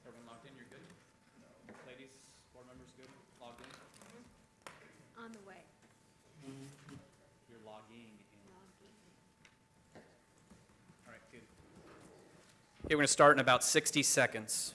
Everyone logged in, you're good? Ladies, board members good? Logged in? On the way. You're logging in. All right, good. Okay, we're going to start in about 60 seconds.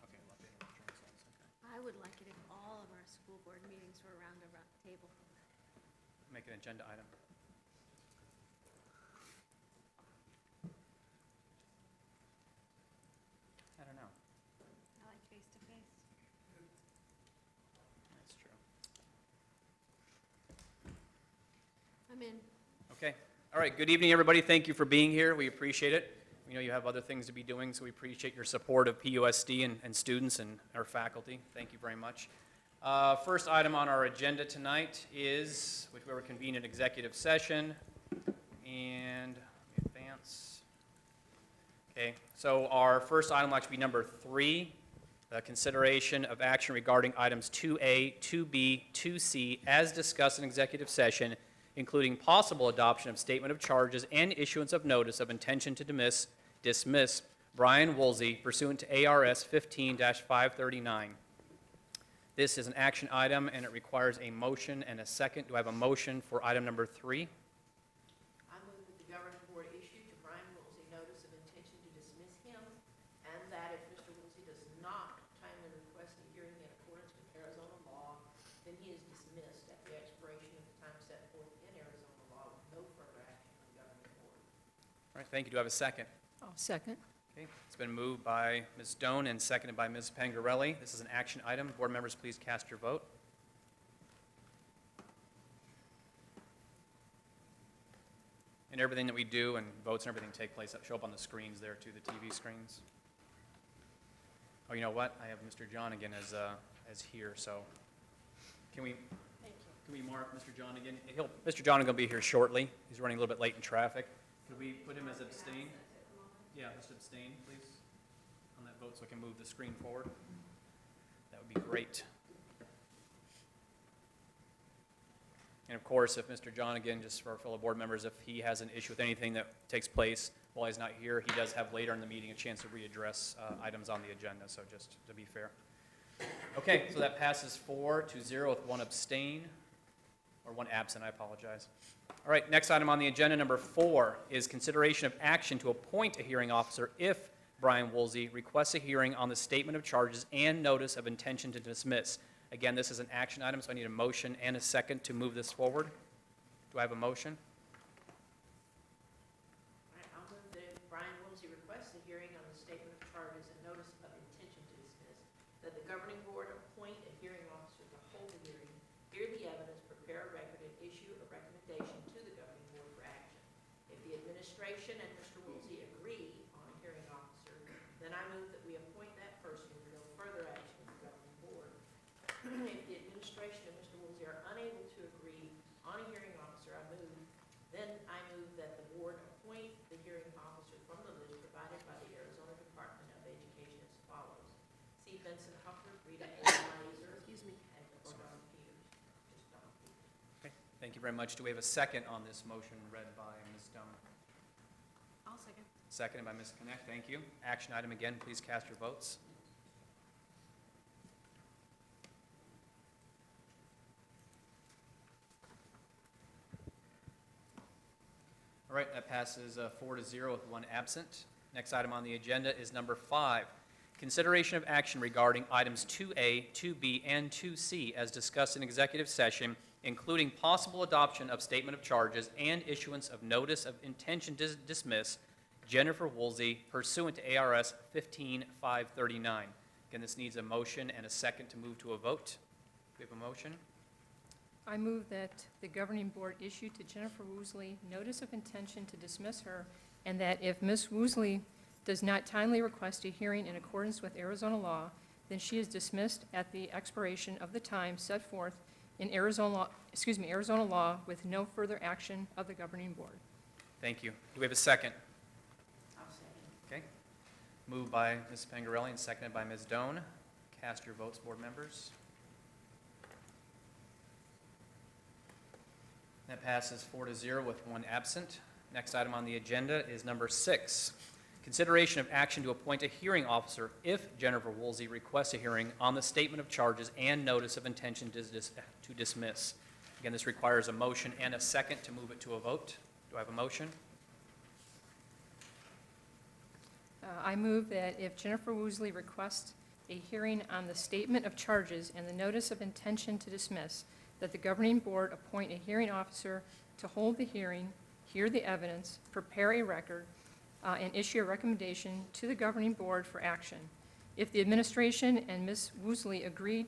Okay, log in. I would like it if all of our school board meetings were around a table. Make an agenda item. I don't know. I like face-to-face. That's true. I'm in. Okay. All right. Good evening, everybody. Thank you for being here. We appreciate it. We know you have other things to be doing, so we appreciate your support of PUSD and students and our faculty. Thank you very much. First item on our agenda tonight is, which we were convened an executive session, and let me advance. Okay. So our first item will actually be number 3, consideration of action regarding items 2A, 2B, 2C, as discussed in executive session, including possible adoption of statement of charges and issuance of notice of intention to dismiss Brian Woolsey pursuant to ARS 15-539. This is an action item, and it requires a motion and a second. Do I have a motion for item number 3? I move that the governing board issue to Brian Woolsey notice of intention to dismiss him, and that if Mr. Woolsey does not timely request a hearing in accordance with Arizona law, then he is dismissed at the expiration of the time set forth in Arizona law with no further action from the governing board. All right, thank you. Do I have a second? I'll second. Okay, it's been moved by Ms. Stone and seconded by Ms. Pangarelli. This is an action item. Board members, please cast your vote. And everything that we do and votes and everything take place, that show up on the screens there too, the TV screens. Oh, you know what? I have Mr. John again as here, so can we mark Mr. John again? Mr. John is going to be here shortly. He's running a little bit late in traffic. Could we put him as abstain? Yeah, just abstain, please, on that vote so I can move the screen forward. That would be great. And of course, if Mr. John, again, just for our fellow board members, if he has an issue with anything that takes place while he's not here, he does have later in the meeting a chance to readdress items on the agenda, so just to be fair. Okay, so that passes 4-0 with 1 abstain, or 1 absent, I apologize. All right, next item on the agenda, number 4, is consideration of action to appoint a hearing officer if Brian Woolsey requests a hearing on the statement of charges and notice of intention to dismiss. Again, this is an action item, so I need a motion and a second to move this forward. Do I have a motion? All right, I'll move that if Brian Woolsey requests a hearing on the statement of charges and notice of intention to dismiss, that the governing board appoint a hearing officer to hold the hearing, hear the evidence, prepare a record, and issue a recommendation to the governing board for action. If the administration and Mr. Woolsey agree on a hearing officer, then I move that we appoint that person with no further action of the governing board. If the administration and Mr. Woolsey are unable to agree on a hearing officer, then I move that the board appoint the hearing officer from the list provided by the Arizona Department of Education as follows: C. Benson Hufford, Rita A. Glazer, and Don Peters. Just Don Peters. Okay, thank you very much. Do we have a second on this motion read by Ms. Stone? I'll second. Seconded by Ms. Connect. Thank you. Action item again. Please cast your votes. All right, that passes 4-0 with 1 absent. Next item on the agenda is number 5, consideration of action regarding items 2A, 2B, and 2C as discussed in executive session, including possible adoption of statement of charges and issuance of notice of intention to dismiss Jennifer Woolsey pursuant to ARS 15-539. Again, this needs a motion and a second to move to a vote. Do we have a motion? I move that the governing board issue to Jennifer Woolsey notice of intention to dismiss her, and that if Ms. Woolsey does not timely request a hearing in accordance with Arizona law, then she is dismissed at the expiration of the time set forth in Arizona law with no further action of the governing board. Thank you. Do we have a second? I'll second. Okay. Moved by Ms. Pangarelli and seconded by Ms. Doan. Cast your votes, board members. That passes 4-0 with one absent. Next item on the agenda is number 6. Consideration of action to appoint a hearing officer if Jennifer Woolsey requests a hearing on the statement of charges and notice of intention to dismiss. Again, this requires a motion and a second to move it to a vote. Do I have a motion? I move that if Jennifer Woosley requests a hearing on the statement of charges and the notice of intention to dismiss, that the governing board appoint a hearing officer to hold the hearing, hear the evidence, prepare a record, and issue a recommendation to the governing board for action. If the administration and Ms. Woosley agreed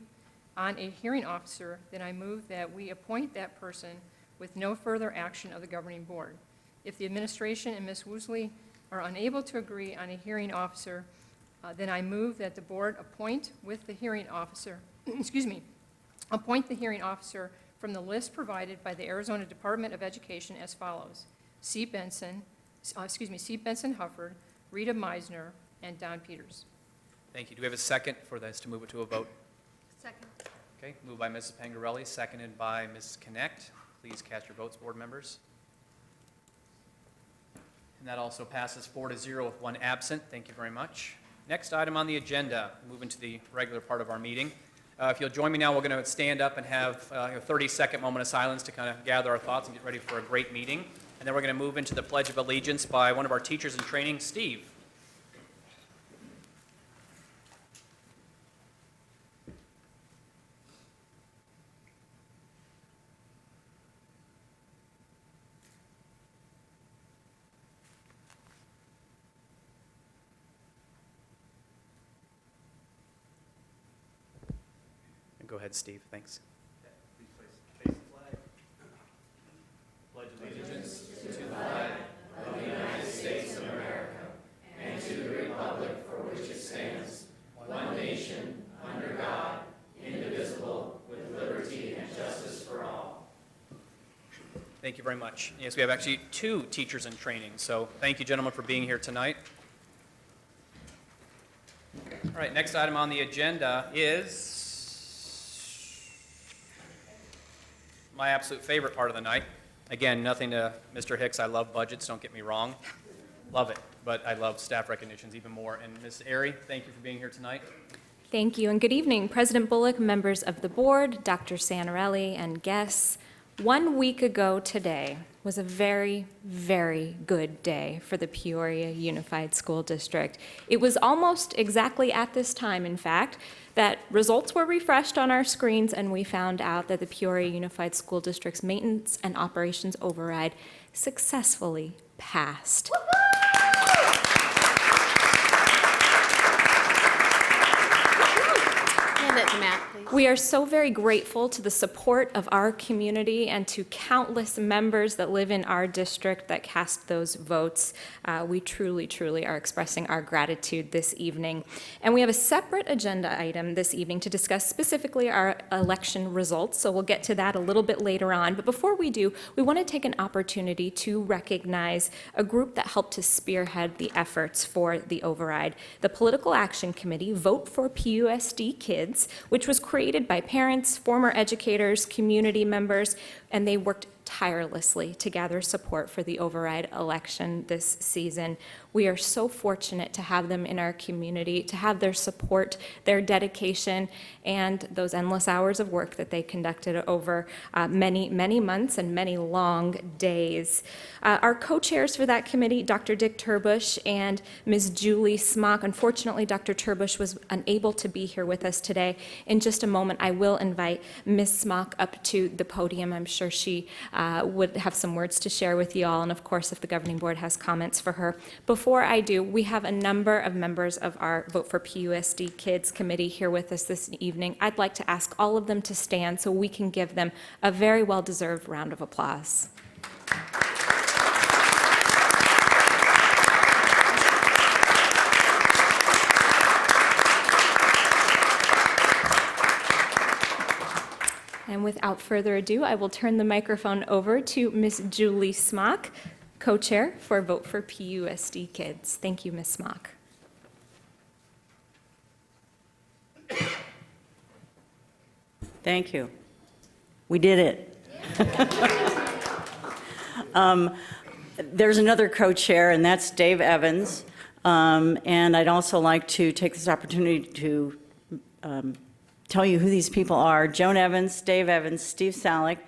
on a hearing officer, then I move that we appoint that person with no further action of the governing board. If the administration and Ms. Woosley are unable to agree on a hearing officer, then I move that the board appoint with the hearing officer, appoint the hearing officer from the list provided by the Arizona Department of Education as follows: C. Benson Hufford, Rita Meisner, and Don Peters. Thank you. Do we have a second for this to move it to a vote? Second. Okay, moved by Mrs. Pangarelli, seconded by Ms. Connect. Please cast your votes, board members. And that also passes 4-0 with one absent. Thank you very much. Next item on the agenda, moving to the regular part of our meeting. If you'll join me now, we're going to stand up and have a 30-second moment of silence to kind of gather our thoughts and get ready for a great meeting. And then we're going to move into the Pledge of Allegiance by one of our teachers in training, Steve. Go ahead, Steve. Thanks. Please face the flag. Pledge allegiance to the flag of the United States of America and to the republic for which it stands, one nation, under God, indivisible, with liberty and justice for all. Thank you very much. Yes, we have actually 2 teachers in training, so thank you, gentlemen, for being here tonight. All right, next item on the agenda is my absolute favorite part of the night. Again, nothing to Mr. Hicks. I love budgets, don't get me wrong. Love it, but I love staff recognitions even more. And Ms. Airy, thank you for being here tonight. Thank you, and good evening, President Bullock, members of the board, Dr. Santarelli, and guests. 1 week ago today was a very, very good day for the Peoria Unified School District. It was almost exactly at this time, in fact, that results were refreshed on our screens and we found out that the Peoria Unified School District's maintenance and operations override successfully passed. Hand it to Matt, please. We are so very grateful to the support of our community and to countless members that live in our district that cast those votes. We truly, truly are expressing our gratitude this evening. And we have a separate agenda item this evening to discuss specifically our election results, so we'll get to that a little bit later on. But before we do, we want to take an opportunity to recognize a group that helped to spearhead the efforts for the override. The Political Action Committee, Vote for PUSD Kids, which was created by parents, former educators, community members, and they worked tirelessly to gather support for the override election this season. We are so fortunate to have them in our community, to have their support, their dedication, and those endless hours of work that they conducted over many, many months and many long days. Our co-chairs for that committee, Dr. Dick Turbush and Ms. Julie Smock. Unfortunately, Dr. Turbush was unable to be here with us today. In just a moment, I will invite Ms. Smock up to the podium. I'm sure she would have some words to share with you all, and of course, if the governing board has comments for her. Before I do, we have a number of members of our Vote for PUSD Kids committee here with us this evening. I'd like to ask all of them to stand so we can give them a very well-deserved round of applause. And without further ado, I will turn the microphone over to Ms. Julie Smock, co-chair for Vote for PUSD Kids. Thank you, Ms. Smock. Thank you. We did it. There's another co-chair, and that's Dave Evans. And I'd also like to take this opportunity to tell you who these people are. Joan Evans, Dave Evans, Steve Salick,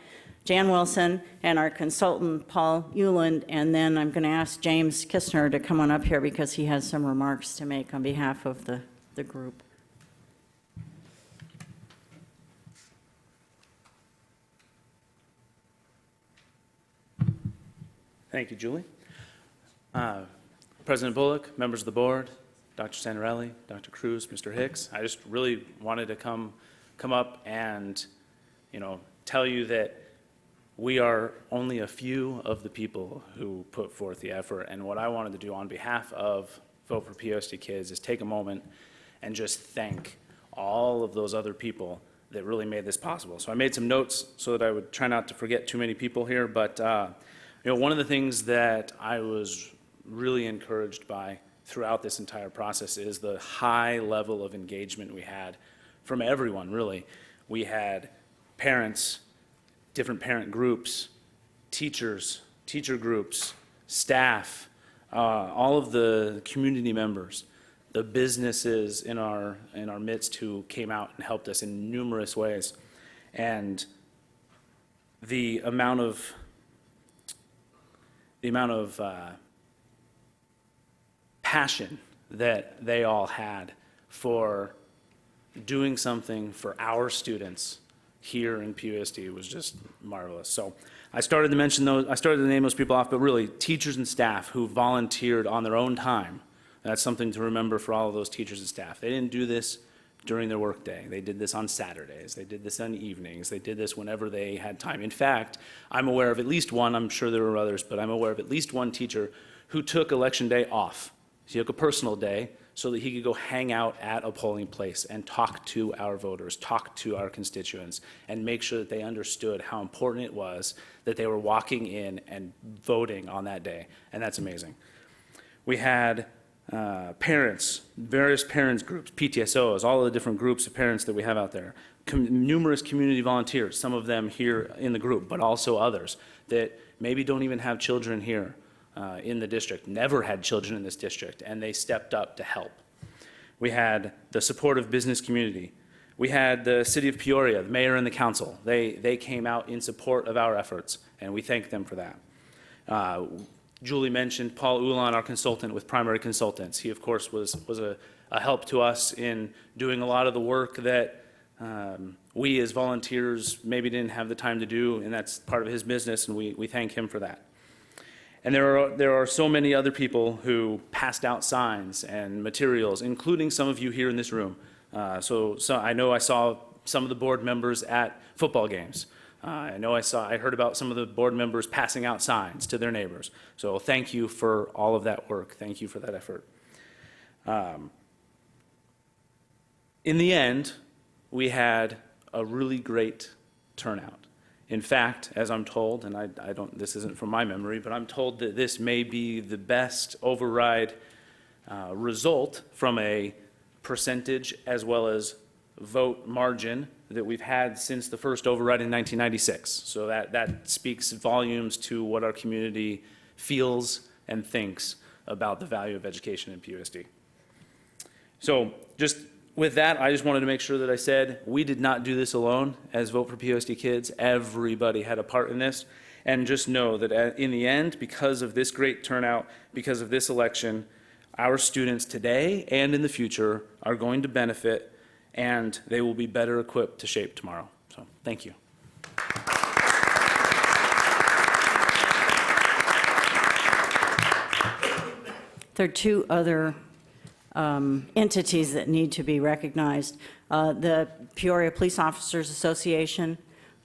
Jan Wilson, and our consultant, Paul Euland. And then I'm going to ask James Kistner to come on up here because he has some remarks to make on behalf of the group. Thank you, Julie. President Bullock, members of the board, Dr. Santarelli, Dr. Cruz, Mr. Hicks, I just really wanted to come up and, tell you that we are only a few of the people who put forth the effort. And what I wanted to do on behalf of Vote for PUSD Kids is take a moment and just thank all of those other people that really made this possible. So I made some notes so that I would try not to forget too many people here, but one of the things that I was really encouraged by throughout this entire process is the high level of engagement we had from everyone, really. We had parents, different parent groups, teachers, teacher groups, staff, all of the community members, the businesses in our midst who came out and helped us in numerous ways. And the amount of passion that they all had for doing something for our students here in PUSD was just marvelous. So I started to name those people off, but really teachers and staff who volunteered on their own time. That's something to remember for all of those teachers and staff. They didn't do this during their workday. They did this on Saturdays. They did this on evenings. They did this whenever they had time. In fact, I'm aware of at least one, I'm sure there were others, but I'm aware of at least one teacher who took election day off. He took a personal day so that he could go hang out at a polling place and talk to our voters, talk to our constituents, and make sure that they understood how important it was that they were walking in and voting on that day. And that's amazing. We had parents, various parents groups, PTSOs, all of the different groups of parents that we have out there, numerous community volunteers, some of them here in the group, but also others that maybe don't even have children here in the district, never had children in this district, and they stepped up to help. We had the supportive business community. We had the city of Peoria, the mayor and the council. They came out in support of our efforts, and we thank them for that. Julie mentioned Paul Ulan, our consultant with Primary Consultants. He, of course, was a help to us in doing a lot of the work that we as volunteers maybe didn't have the time to do, and that's part of his business, and we thank him for that. And there are so many other people who passed out signs and materials, including some of you here in this room. So I know I saw some of the board members at football games. I heard about some of the board members passing out signs to their neighbors. So thank you for all of that work. Thank you for that effort. In the end, we had a really great turnout. In fact, as I'm told, and this isn't from my memory, but I'm told that this may be the best override result from a percentage as well as vote margin that we've had since the first override in 1996. So that speaks volumes to what our community feels and thinks about the value of education in PUSD. So just with that, I just wanted to make sure that I said we did not do this alone as Vote for PUSD Kids. Everybody had a part in this. And just know that in the end, because of this great turnout, because of this election, our students today and in the future are going to benefit, and they will be better equipped to shape tomorrow. So thank you. There are two other entities that need to be recognized. The Peoria Police Officers Association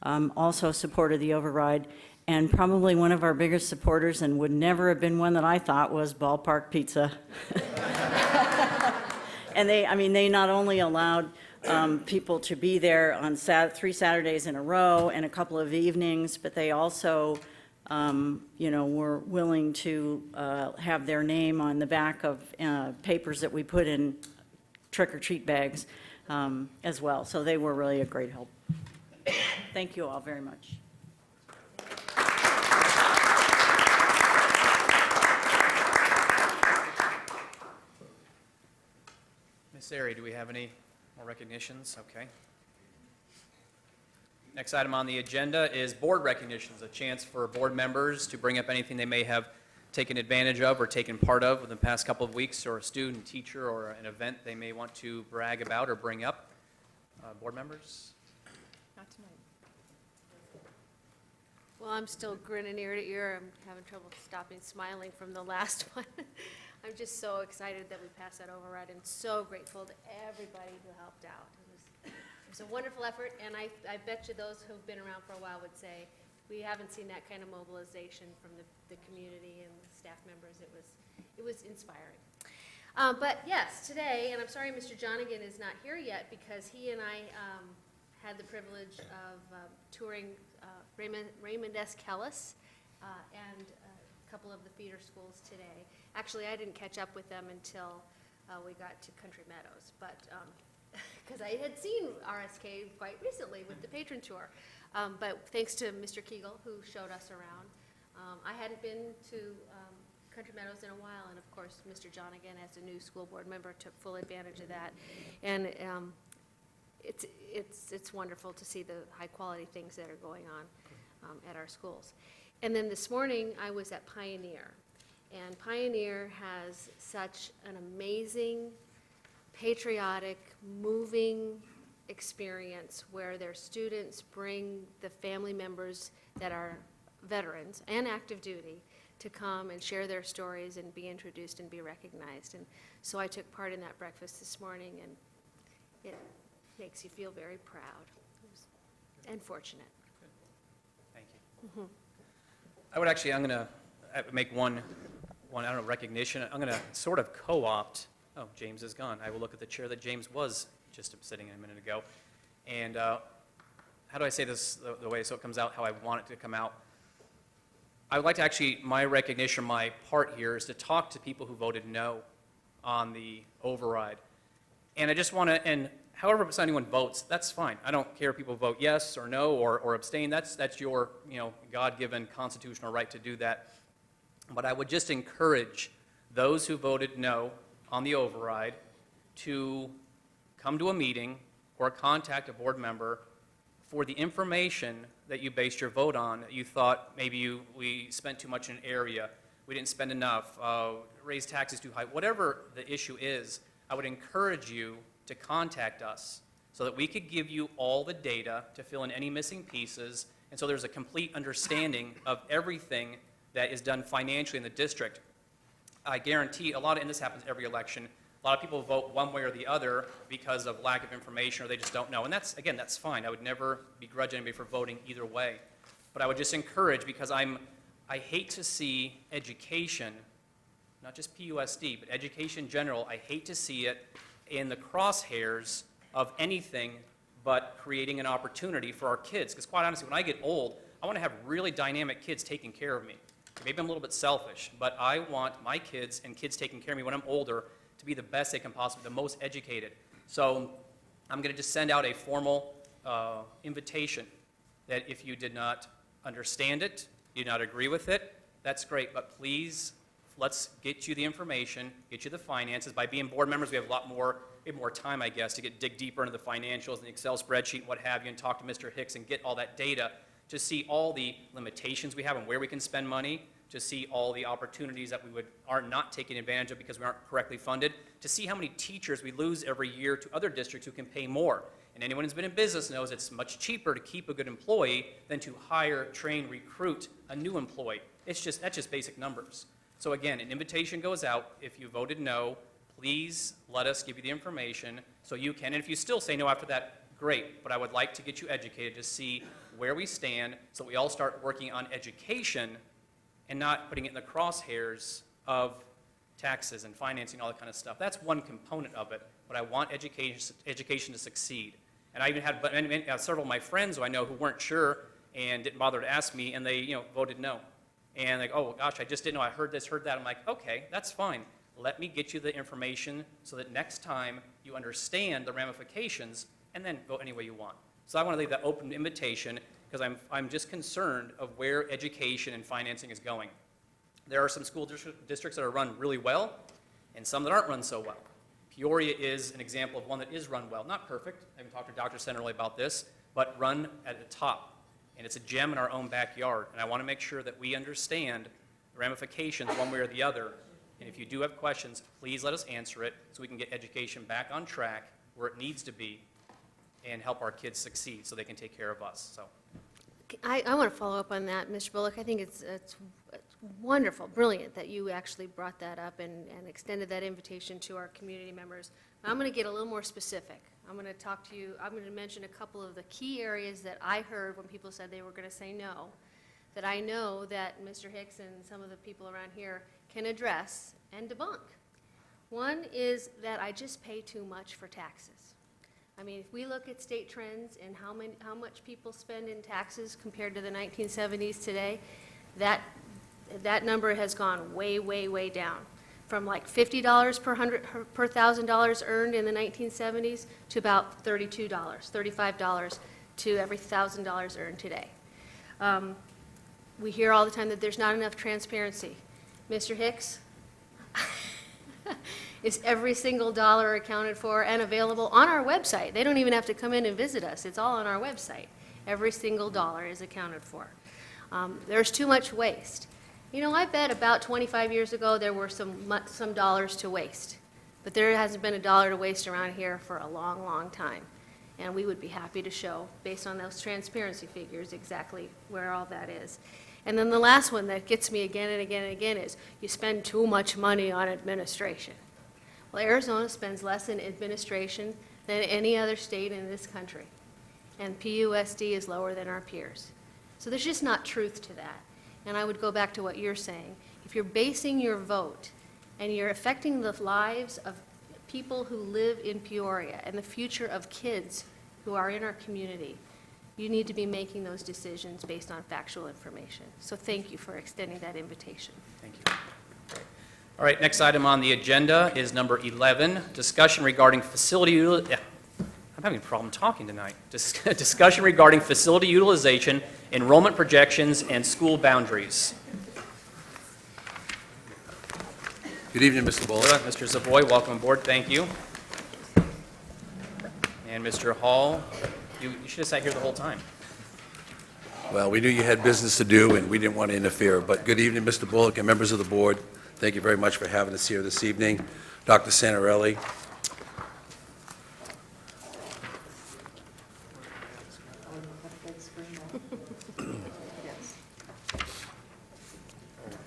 also supported the override, and probably one of our biggest supporters, and would never have been one that I thought, was Ballpark Pizza. And they not only allowed people to be there on 3 Saturdays in a row and a couple of evenings, but they also, were willing to have their name on the back of papers that we put in trick-or-treat bags as well. So they were really a great help. Thank you all very much. Ms. Airy, do we have any more recognitions? Okay. Next item on the agenda is board recognitions, a chance for board members to bring up anything they may have taken advantage of or taken part of within the past couple of weeks, or a student, teacher, or an event they may want to brag about or bring up. Board members? Not tonight. Well, I'm still grinning ear to ear. I'm having trouble stopping smiling from the last one. I'm just so excited that we passed that override and so grateful to everybody who helped out. It was a wonderful effort, and I bet you those who've been around for a while would say, we haven't seen that kind of mobilization from the community and the staff members. It was inspiring. But yes, today, and I'm sorry Mr. Jonigan is not here yet because he and I had the privilege of touring Raymond S. Kellis and a couple of the feeder schools today. Actually, I didn't catch up with them until we got to Country Meadows, but because I had seen RSK quite recently with the patron tour. But thanks to Mr. Kegel, who showed us around. I hadn't been to Country Meadows in a while, and of course, Mr. Jonigan, as a new school board member, took full advantage of that. And it's wonderful to see the high-quality things that are going on at our schools. And then this morning, I was at Pioneer. And Pioneer has such an amazing, patriotic, moving experience where their students bring the family members that are veterans and active duty to come and share their stories and be introduced and be recognized. And so I took part in that breakfast this morning, and it makes you feel very proud and fortunate. Thank you. I would actually, I'm going to make one, I don't know, recognition. I'm going to sort of co-opt, oh, James is gone. I will look at the chair that James was just sitting in a minute ago. And how do I say this the way so it comes out how I want it to come out? I would like to actually, my recognition, my part here is to talk to people who voted no on the override. And I just want to, and however anyone votes, that's fine. I don't care if people vote yes or no or abstain. That's your, God-given constitutional right to do that. But I would just encourage those who voted no on the override to come to a meeting or contact a board member for the information that you based your vote on. That you thought maybe we spent too much in an area, we didn't spend enough, raised taxes too high. Whatever the issue is, I would encourage you to contact us so that we could give you all the data to fill in any missing pieces, and so there's a complete understanding of everything that is done financially in the district. I guarantee and this happens every election, a lot of people vote one way or the other because of lack of information or they just don't know. And that's fine. I would never begrudge anybody for voting either way. But I would just encourage, because I hate to see education, not just PUSD, but education in general, I hate to see it in the crosshairs of anything but creating an opportunity for our kids. Because quite honestly, when I get old, I want to have really dynamic kids taking care of me. Maybe I'm a little bit selfish, but I want my kids and kids taking care of me when I'm older to be the best they can possibly, the most educated. So I'm going to just send out a formal invitation that if you did not understand it, you did not agree with it, that's great, but please, let's get you the information, get you the finances. By being board members, we have more time, I guess, to dig deeper into the financials and the Excel spreadsheet and what have you, and talk to Mr. Hicks and get all that data to see all the limitations we have and where we can spend money, to see all the opportunities that we are not taking advantage of because we aren't correctly funded, to see how many teachers we lose every year to other districts who can pay more. And anyone who's been in business knows it's much cheaper to keep a good employee than to hire, train, recruit a new employee. That's just basic numbers. So again, an invitation goes out. If you voted no, please let us give you the information so you can. And if you still say no after that, great. But I would like to get you educated to see where we stand so we all start working on education and not putting it in the crosshairs of taxes and financing, all that kind of stuff. That's one component of it. but I want education to succeed. And I even had several of my friends who I know who weren't sure and didn't bother to ask me, and they voted no. And like, oh gosh, I just didn't know, I heard this, heard that. I'm like, okay, that's fine. Let me get you the information so that next time you understand the ramifications, and then vote any way you want. So I want to leave that open invitation, because I'm just concerned of where education and financing is going. There are some school districts that are run really well, and some that aren't run so well. Peoria is an example of one that is run well. Not perfect. I haven't talked to Dr. Centerly about this, but run at the top. And it's a gem in our own backyard. And I want to make sure that we understand the ramifications one way or the other. And if you do have questions, please let us answer it so we can get education back on track where it needs to be and help our kids succeed so they can take care of us. So. I want to follow up on that, Mr. Bullock. I think it's wonderful, brilliant that you actually brought that up and extended that invitation to our community members. I'm going to get a little more specific. I'm going to talk to you, I'm going to mention a couple of the key areas that I heard when people said they were going to say no, that I know that Mr. Hicks and some of the people around here can address and debunk. One is that I just pay too much for taxes. I mean, if we look at state trends and how much people spend in taxes compared to the 1970s today, that number has gone way, way, way down. From like $50 per $1,000 earned in the 1970s to about $32, $35 to every $1,000 earned today. We hear all the time that there's not enough transparency. Mr. Hicks, is every single dollar accounted for and available on our website? They don't even have to come in and visit us. It's all on our website. Every single dollar is accounted for. There's too much waste. You know, I bet about 25 years ago there were some dollars to waste, but there hasn't been a dollar to waste around here for a long, long time. And we would be happy to show, based on those transparency figures, exactly where all that is. And then the last one that gets me again and again and again is you spend too much money on administration. Well, Arizona spends less in administration than any other state in this country, and PUSD is lower than our peers. So there's just not truth to that. And I would go back to what you're saying. If you're basing your vote and you're affecting the lives of people who live in Peoria and the future of kids who are in our community, you need to be making those decisions based on factual information. So thank you for extending that invitation. Thank you. All right, next item on the agenda is number 11, discussion regarding I'm having a problem talking tonight. Discussion regarding facility utilization, enrollment projections, and school boundaries. Good evening, Mr. Bullock. Mr. Savoy, welcome aboard. Thank you. And Mr. Hall, you should have sat here the whole time. Well, we knew you had business to do, and we didn't want to interfere. But good evening, Mr. Bullock and members of the board. Thank you very much for having us here this evening. Dr. Santarelli.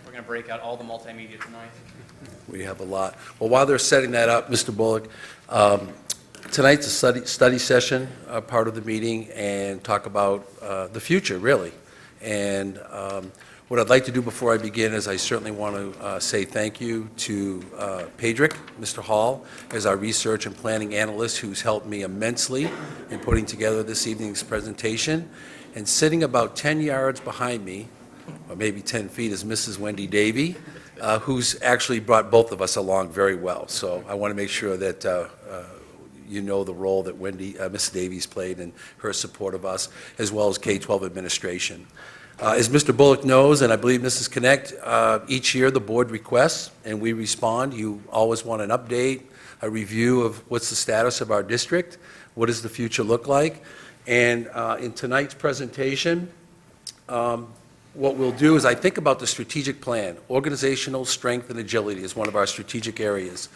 We're going to break out all the multimedia tonight. We have a lot. Well, while they're setting that up, Mr. Bullock, tonight's a study session, part of the meeting, and talk about the future, really. And what I'd like to do before I begin is I certainly want to say thank you to Pedrick, Mr. Hall, as our research and planning analyst, who's helped me immensely in putting together this evening's presentation. And sitting about 10 yards behind me, or maybe 10 feet, is Mrs. Wendy Davy, who's actually brought both of us along very well. So I want to make sure that you know the role that Mrs. Davies played in her support of us, as well as K-12 administration. As Mr. Bullock knows, and I believe Mrs. Connect, each year the board requests and we respond. You always want an update, a review of what's the status of our district, what does the future look like. And in tonight's presentation, what we'll do is I think about the strategic plan. Organizational strength and agility is one of our strategic areas.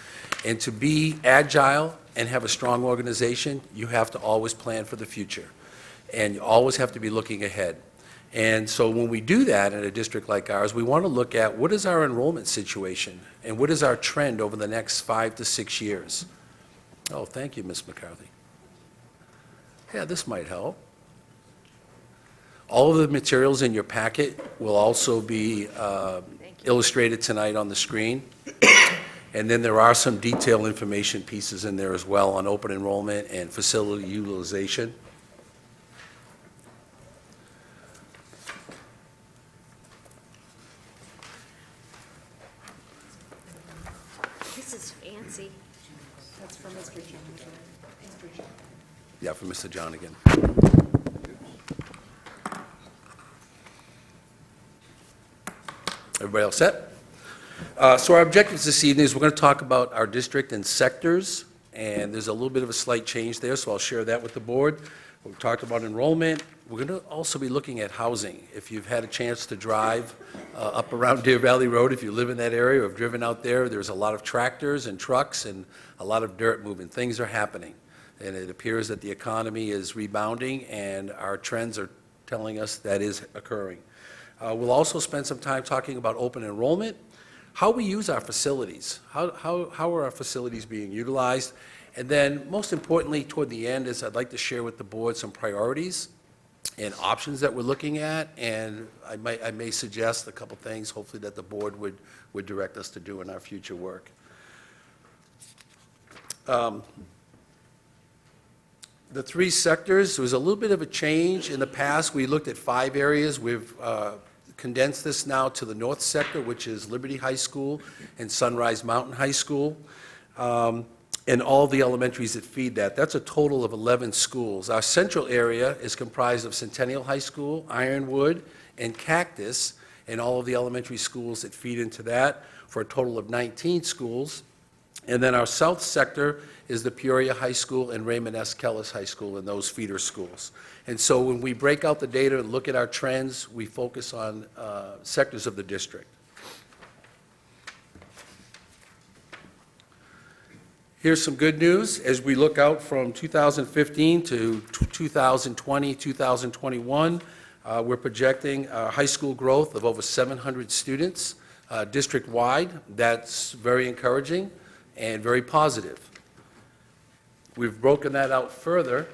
And to be agile and have a strong organization, you have to always plan for the future. And you always have to be looking ahead. And so when we do that in a district like ours, we want to look at what is our enrollment situation and what is our trend over the next 5 to 6 years. Oh, thank you, Ms. McCarthy. Yeah, this might help. All of the materials in your packet will also be illustrated tonight on the screen. And then there are some detailed information pieces in there as well on open enrollment and facility utilization. This is fancy. Yeah, from Mr. John again. Everybody all set? So our objectives this evening is we're going to talk about our district and sectors, and there's a little bit of a slight change there, so I'll share that with the board. We've talked about enrollment. We're going to also be looking at housing. If you've had a chance to drive up around Deer Valley Road, if you live in that area or have driven out there, there's a lot of tractors and trucks and a lot of dirt moving. Things are happening, and it appears that the economy is rebounding, and our trends are telling us that is occurring. We'll also spend some time talking about open enrollment, how we use our facilities, how are our facilities being utilized, and then most importantly, toward the end, is I'd like to share with the board some priorities and options that we're looking at, and I may suggest a couple things, hopefully, that the board would direct us to do in our future work. The three sectors, there was a little bit of a change. In the past, we looked at 5 areas. We've condensed this now to the north sector, which is Liberty High School and Sunrise Mountain High School, and all the elementaries that feed that. That's a total of 11 schools. Our central area is comprised of Centennial High School, Ironwood, and Cactus, and all of the elementary schools that feed into that, for a total of 19 schools. And then our south sector is the Peoria High School and Raymond S. Kellis High School, and those feeder schools. And so when we break out the data and look at our trends, we focus on sectors of the district. Here's some good news. As we look out from 2015 to 2020, 2021, we're projecting high school growth of over 700 students district-wide. That's very encouraging and very positive. We've broken that out further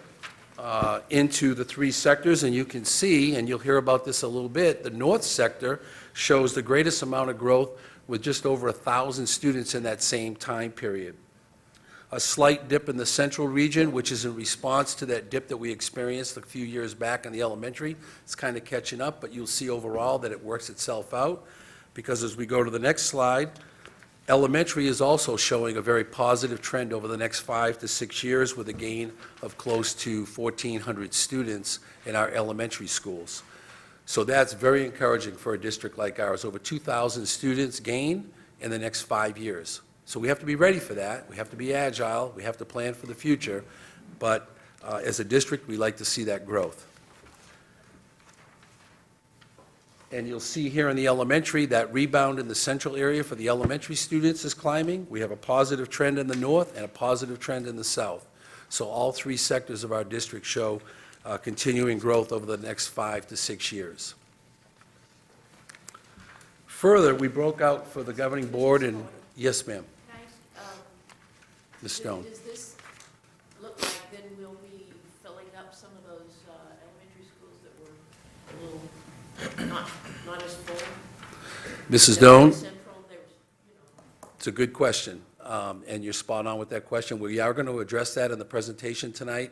into the 3 sectors, and you can see, and you'll hear about this a little bit, the north sector shows the greatest amount of growth with just over 1,000 students in that same time period. A slight dip in the central region, which is in response to that dip that we experienced a few years back in the elementary. It's kind of catching up, but you'll see overall that it works itself out, because as we go to the next slide, elementary is also showing a very positive trend over the next 5 to 6 years, with a gain of close to 1,400 students in our elementary schools. So that's very encouraging for a district like ours. Over 2,000 students gain in the next 5 years. So we have to be ready for that. We have to be agile. We have to plan for the future. But as a district, we like to see that growth. And you'll see here in the elementary, that rebound in the central area for the elementary students is climbing. We have a positive trend in the north and a positive trend in the south. So all 3 sectors of our district show continuing growth over the next 5 to 6 years. Further, we broke out for the governing board, and yes, ma'am. Ms. Stone. Does this look like then we'll be filling up some of those elementary schools that were a little not as full? Mrs. Doan? Central, there was, It's a good question, and you're spot on with that question. We are going to address that in the presentation tonight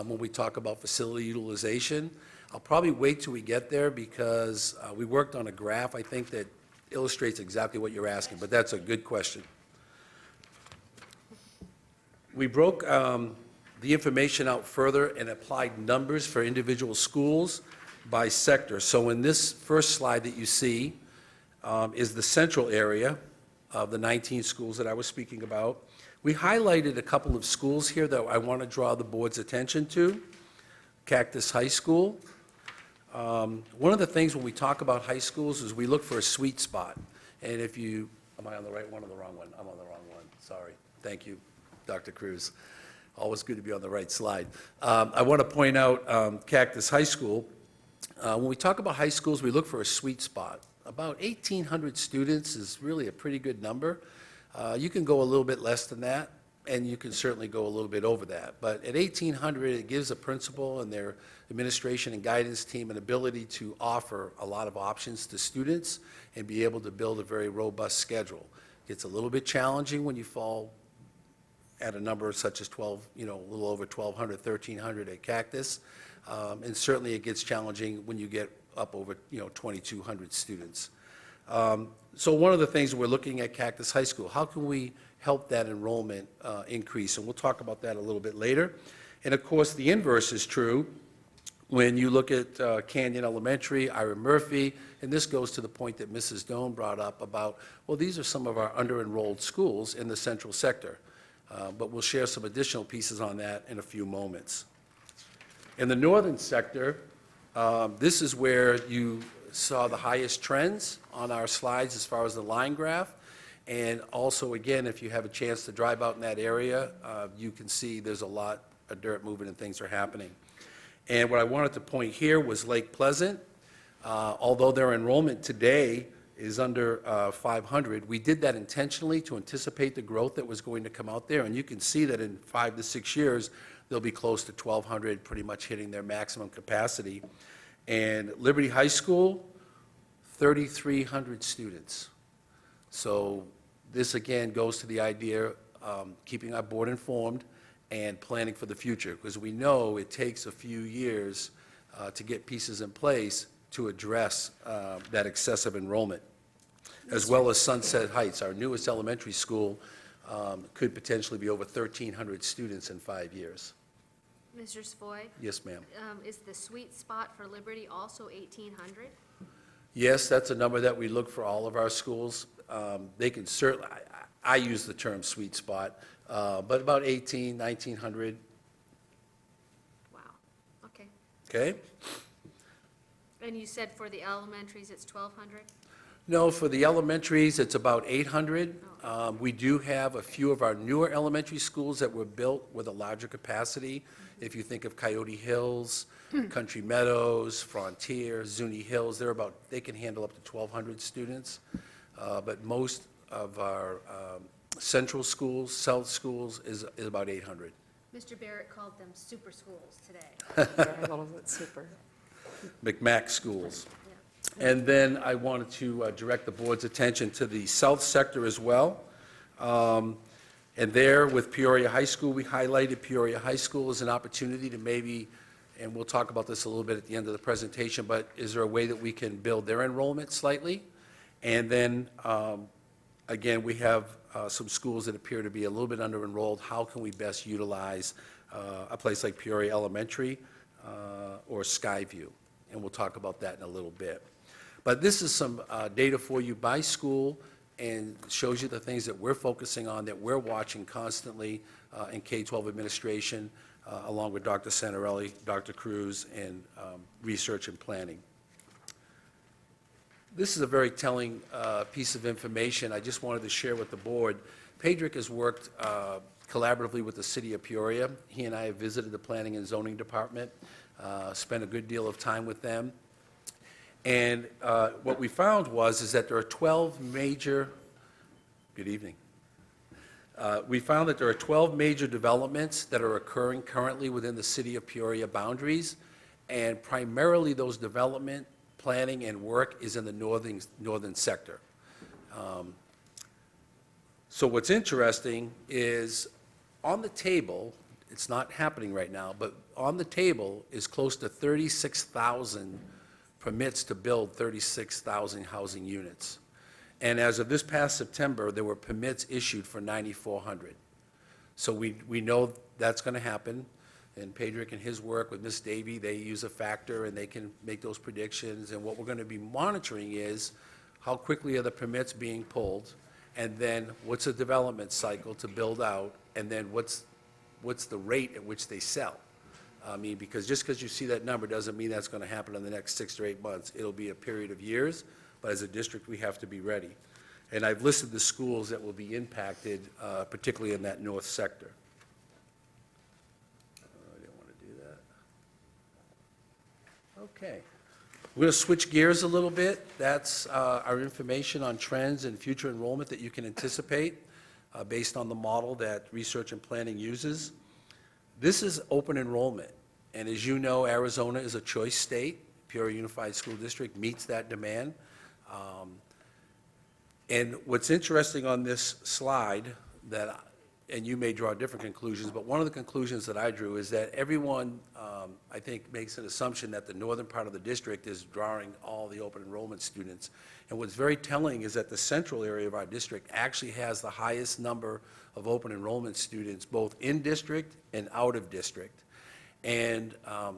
when we talk about facility utilization. I'll probably wait till we get there, because we worked on a graph, I think, that illustrates exactly what you're asking, but that's a good question. We broke the information out further and applied numbers for individual schools by sector. So in this first slide that you see is the central area of the 19 schools that I was speaking about. We highlighted a couple of schools here that I want to draw the board's attention to. Cactus High School. One of the things when we talk about high schools is we look for a sweet spot. And if you, am I on the right one or the wrong one? I'm on the wrong one, sorry. Thank you, Dr. Cruz. Always good to be on the right slide. I want to point out Cactus High School. When we talk about high schools, we look for a sweet spot. About 1,800 students is really a pretty good number. You can go a little bit less than that, and you can certainly go a little bit over that. But at 1,800, it gives a principal and their administration and guidance team an ability to offer a lot of options to students and be able to build a very robust schedule. Gets a little bit challenging when you fall at a number such as 12, a little over 1,200, 1,300 at Cactus. And certainly it gets challenging when you get up over, 2,200 students. So one of the things we're looking at Cactus High School, how can we help that enrollment increase? And we'll talk about that a little bit later. And of course, the inverse is true. When you look at Canyon Elementary, Ira Murphy, and this goes to the point that Mrs. Doan brought up about, well, these are some of our under-enrolled schools in the central sector. But we'll share some additional pieces on that in a few moments. In the northern sector, this is where you saw the highest trends on our slides as far as the line graph. And also, again, if you have a chance to drive out in that area, you can see there's a lot of dirt moving and things are happening. And what I wanted to point here was Lake Pleasant. Although their enrollment today is under 500, we did that intentionally to anticipate the growth that was going to come out there. And you can see that in 5 to 6 years, they'll be close to 1,200, pretty much hitting their maximum capacity. And Liberty High School, 3,300 students. So this, again, goes to the idea keeping our board informed and planning for the future, because we know it takes a few years to get pieces in place to address that excessive enrollment, as well as Sunset Heights, our newest elementary school, could potentially be over 1,300 students in 5 years. Mr. Savoy, Yes, ma'am. is the sweet spot for Liberty also 1,800? Yes, that's a number that we look for all of our schools. They can certainly, I use the term sweet spot, but about 1,900, Wow, okay. okay? And you said for the elementaries, it's 1,200? No, for the elementaries, it's about 800. We do have a few of our newer elementary schools that were built with a larger capacity. If you think of Coyote Hills, Country Meadows, Frontier, Zuni Hills, they can handle up to 1,200 students. But most of our central schools, south schools, is about 800. Mr. Barrett called them super schools today. A little bit super. McMack schools. And then I wanted to direct the board's attention to the south sector as well. And there with Peoria High School, we highlighted Peoria High School as an opportunity to maybe, and we'll talk about this a little bit at the end of the presentation, but is there a way that we can build their enrollment slightly? And then, again, we have some schools that appear to be a little bit under-enrolled. How can we best utilize a place like Peoria Elementary or Skyview? And we'll talk about that in a little bit. But this is some data for you by school and shows you the things that we're focusing on, that we're watching constantly in K-12 administration, along with Dr. Santarelli, Dr. Cruz, and research and planning. This is a very telling piece of information I just wanted to share with the board. Pedrick has worked collaboratively with the city of Peoria. He and I have visited the planning and zoning department, spent a good deal of time with them. And what we found is that there are 12 major, good evening. We found that there are 12 major developments that are occurring currently within the city of Peoria boundaries, and primarily those development, planning, and work is in the northern sector. So what's interesting is on the table, it's not happening right now, but on the table is close to 36,000 permits to build 36,000 housing units. And as of this past September, there were permits issued for 9,400. So we know that's going to happen. And Pedrick and his work with Ms. Davy, they use a factor and they can make those predictions. And what we're going to be monitoring is how quickly are the permits being pulled, and then what's the development cycle to build out, and then what's the rate at which they sell. I mean, because just because you see that number doesn't mean that's going to happen in the next 6 to 8 months. It'll be a period of years, but as a district, we have to be ready. And I've listed the schools that will be impacted, particularly in that north sector. I didn't want to do that. Okay. We're going to switch gears a little bit. That's our information on trends and future enrollment that you can anticipate based on the model that research and planning uses. This is open enrollment, and as you know, Arizona is a choice state. Peoria Unified School District meets that demand. And what's interesting on this slide that, and you may draw different conclusions, but one of the conclusions that I drew is that everyone, I think, makes an assumption that the northern part of the district is drawing all the open enrollment students. And what's very telling is that the central area of our district actually has the highest number of open enrollment students, both in district and out of district. And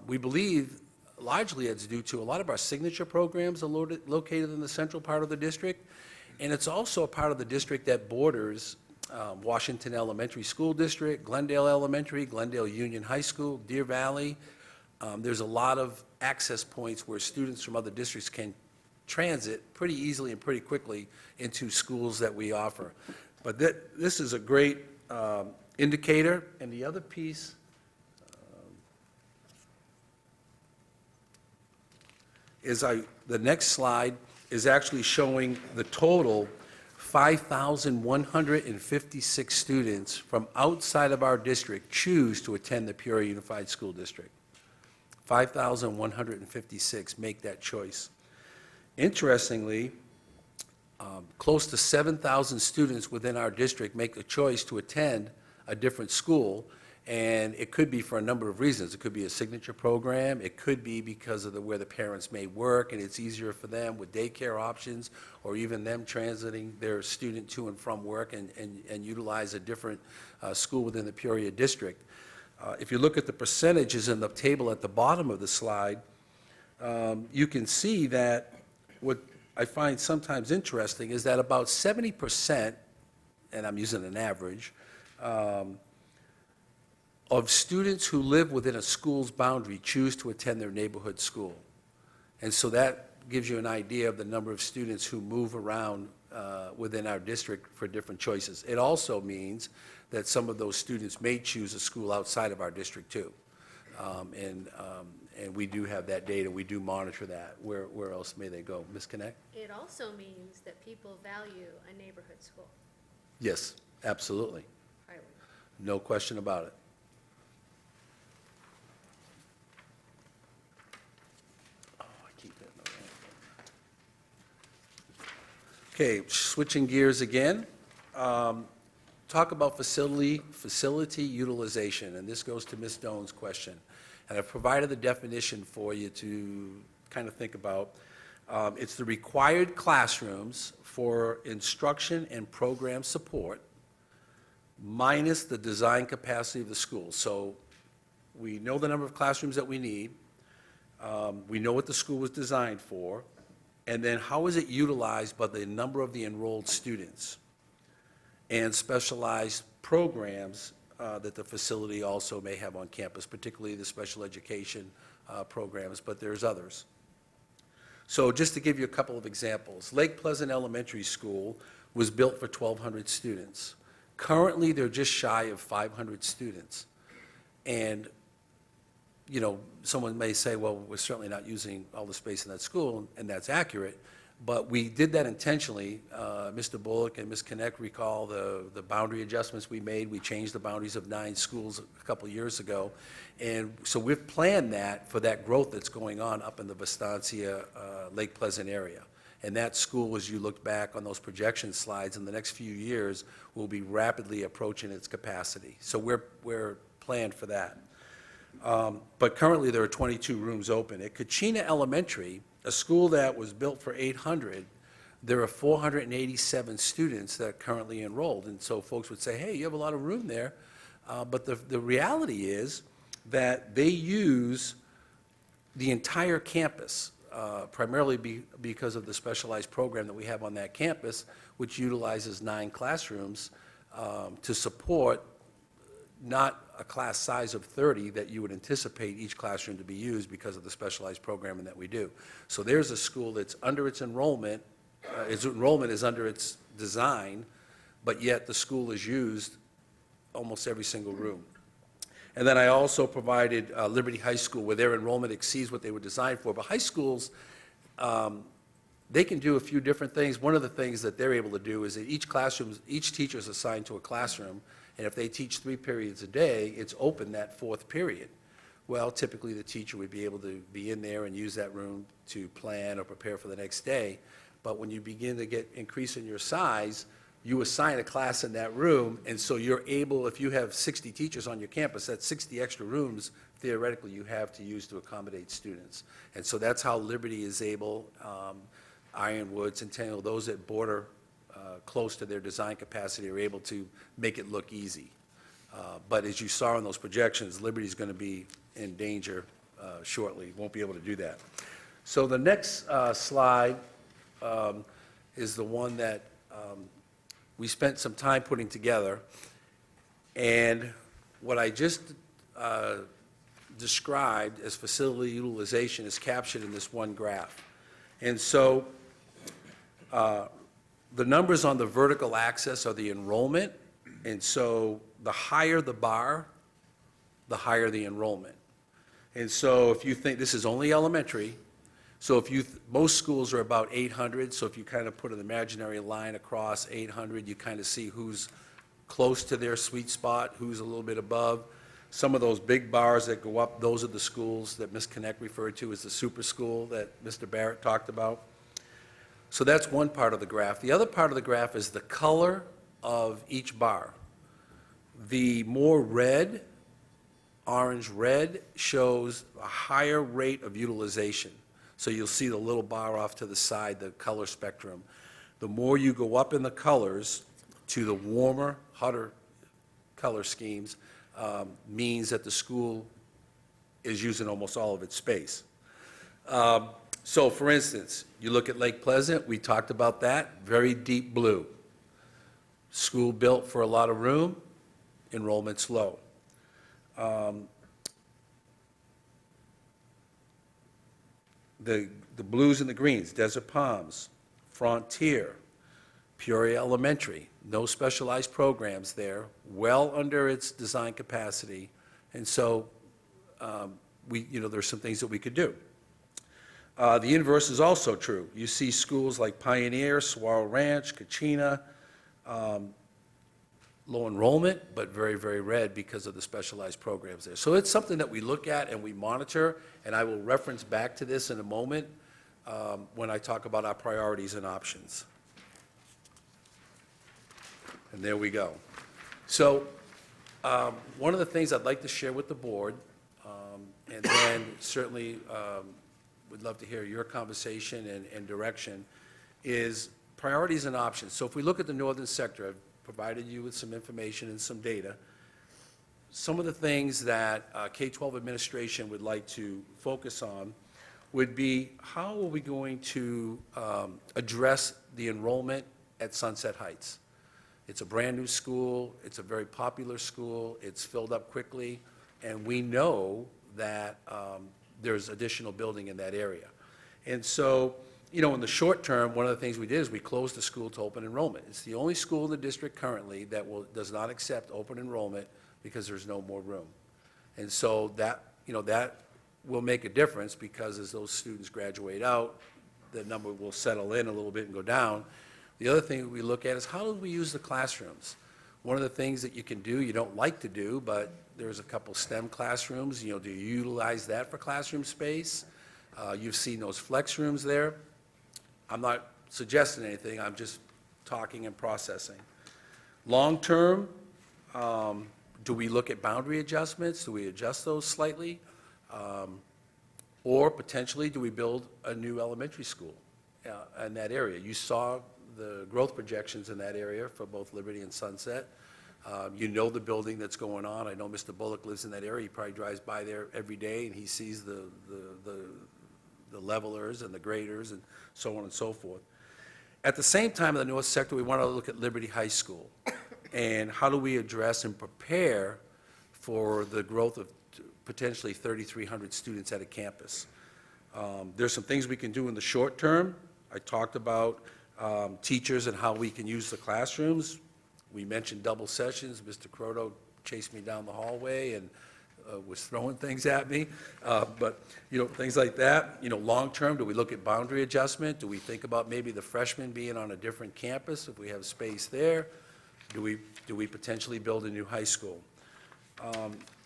we believe largely it's due to a lot of our signature programs are located in the central part of the district. And it's also a part of the district that borders Washington Elementary School District, Glendale Elementary, Glendale Union High School, Deer Valley. There's a lot of access points where students from other districts can transit pretty easily and pretty quickly into schools that we offer. But this is a great indicator. And the other piece is the next slide is actually showing the total 5,156 students from outside of our district choose to attend the Peoria Unified School District. 5,156 make that choice. Interestingly, close to 7,000 students within our district make the choice to attend a different school, and it could be for a number of reasons. It could be a signature program. It could be because of where the parents may work, and it's easier for them with daycare options, or even them transiting their student to and from work and utilize a different school within the Peoria district. If you look at the percentages in the table at the bottom of the slide, you can see that what I find sometimes interesting is that about 70%, and I'm using an average, of students who live within a school's boundary choose to attend their neighborhood school. And so that gives you an idea of the number of students who move around within our district for different choices. It also means that some of those students may choose a school outside of our district too. And we do have that data. We do monitor that. Where else may they go? Ms. Connect? It also means that people value a neighborhood school. Yes, absolutely. Right. No question about it. Okay, switching gears again. Talk about facility utilization, and this goes to Ms. Doan's question. And I've provided the definition for you to kind of think about. It's the required classrooms for instruction and program support minus the design capacity of the school. So we know the number of classrooms that we need. We know what the school was designed for. And then how is it utilized by the number of the enrolled students and specialized programs that the facility also may have on campus, particularly the special education programs, but there's others. So just to give you a couple of examples, Lake Pleasant Elementary School was built for 1,200 students. Currently, they're just shy of 500 students. And you know, someone may say, well, we're certainly not using all the space in that school, and that's accurate, but we did that intentionally. Mr. Bullock and Ms. Connect recall the boundary adjustments we made. We changed the boundaries of 9 schools a couple of years ago, and so we've planned that for that growth that's going on up in the Vistancia, Lake Pleasant area. And that school, as you look back on those projection slides, in the next few years, will be rapidly approaching its capacity. So we're planned for that. But currently, there are 22 rooms open. At Kachina Elementary, a school that was built for 800, there are 487 students that are currently enrolled. And so folks would say, hey, you have a lot of room there. But the reality is that they use the entire campus, primarily because of the specialized program that we have on that campus, which utilizes 9 classrooms to support not a class size of 30 that you would anticipate each classroom to be used because of the specialized programming that we do. So there's a school that's under its enrollment is under its design, but yet the school is used almost every single room. And then I also provided Liberty High School, where their enrollment exceeds what they were designed for. But high schools, they can do a few different things. One of the things that they're able to do is that each teacher is assigned to a classroom, and if they teach 3 periods a day, it's open that 4th period. Well, typically the teacher would be able to be in there and use that room to plan or prepare for the next day. But when you begin to get increase in your size, you assign a class in that room, and so you're able, if you have 60 teachers on your campus, that's 60 extra rooms theoretically you have to use to accommodate students. And so that's how Liberty is able, Ironwood, Centennial, those that border close to their design capacity are able to make it look easy. But as you saw in those projections, Liberty's going to be in danger shortly, won't be able to do that. So the next slide is the one that we spent some time putting together. And what I just described as facility utilization is captured in this one graph. And so the numbers on the vertical axis are the enrollment, and so the higher the bar, the higher the enrollment. And so if you think, this is only elementary, so if you, most schools are about 800, so if you kind of put an imaginary line across 800, you kind of see who's close to their sweet spot, who's a little bit above. Some of those big bars that go up, those are the schools that Ms. Connect referred to as the super school that Mr. Barrett talked about. So that's one part of the graph. The other part of the graph is the color of each bar. The more red, orange-red, shows a higher rate of utilization. So you'll see the little bar off to the side, the color spectrum. The more you go up in the colors to the warmer, hotter color schemes, means that the school is using almost all of its space. So for instance, you look at Lake Pleasant, we talked about that, very deep blue. School built for a lot of room, enrollment's low. The blues and the greens, Desert Palms, Frontier, Peoria Elementary, no specialized programs there, well under its design capacity, and so there's some things that we could do. The inverse is also true. You see schools like Pioneer, Saguaro Ranch, Kachina, low enrollment, but very, very red because of the specialized programs there. So it's something that we look at and we monitor, and I will reference back to this in a moment when I talk about our priorities and options. And there we go. So one of the things I'd like to share with the board, and then certainly would love to hear your conversation and direction, is priorities and options. So if we look at the northern sector, I've provided you with some information and some data. Some of the things that K-12 administration would like to focus on would be, how are we going to address the enrollment at Sunset Heights? It's a brand-new school, it's a very popular school, it's filled up quickly, and we know that there's additional building in that area. And so, in the short term, one of the things we did is we closed the school to open enrollment. It's the only school in the district currently that does not accept open enrollment because there's no more room. And so that will make a difference, because as those students graduate out, the number will settle in a little bit and go down. The other thing we look at is, how do we use the classrooms? One of the things that you can do, you don't like to do, but there's a couple STEM classrooms. Do you utilize that for classroom space? You've seen those flex rooms there. I'm not suggesting anything, I'm just talking and processing. Long-term, do we look at boundary adjustments? Do we adjust those slightly? Or potentially, do we build a new elementary school in that area? You saw the growth projections in that area for both Liberty and Sunset. You know the building that's going on. I know Mr. Bullock lives in that area. He probably drives by there every day, and he sees the levelers and the graders and so on and so forth. At the same time, in the north sector, we want to look at Liberty High School, and how do we address and prepare for the growth of potentially 3,300 students at a campus. There's some things we can do in the short term. I talked about teachers and how we can use the classrooms. We mentioned double sessions. Mr. Croto chased me down the hallway and was throwing things at me. But, things like that. Long-term, do we look at boundary adjustment? Do we think about maybe the freshmen being on a different campus if we have space there? Do we potentially build a new high school?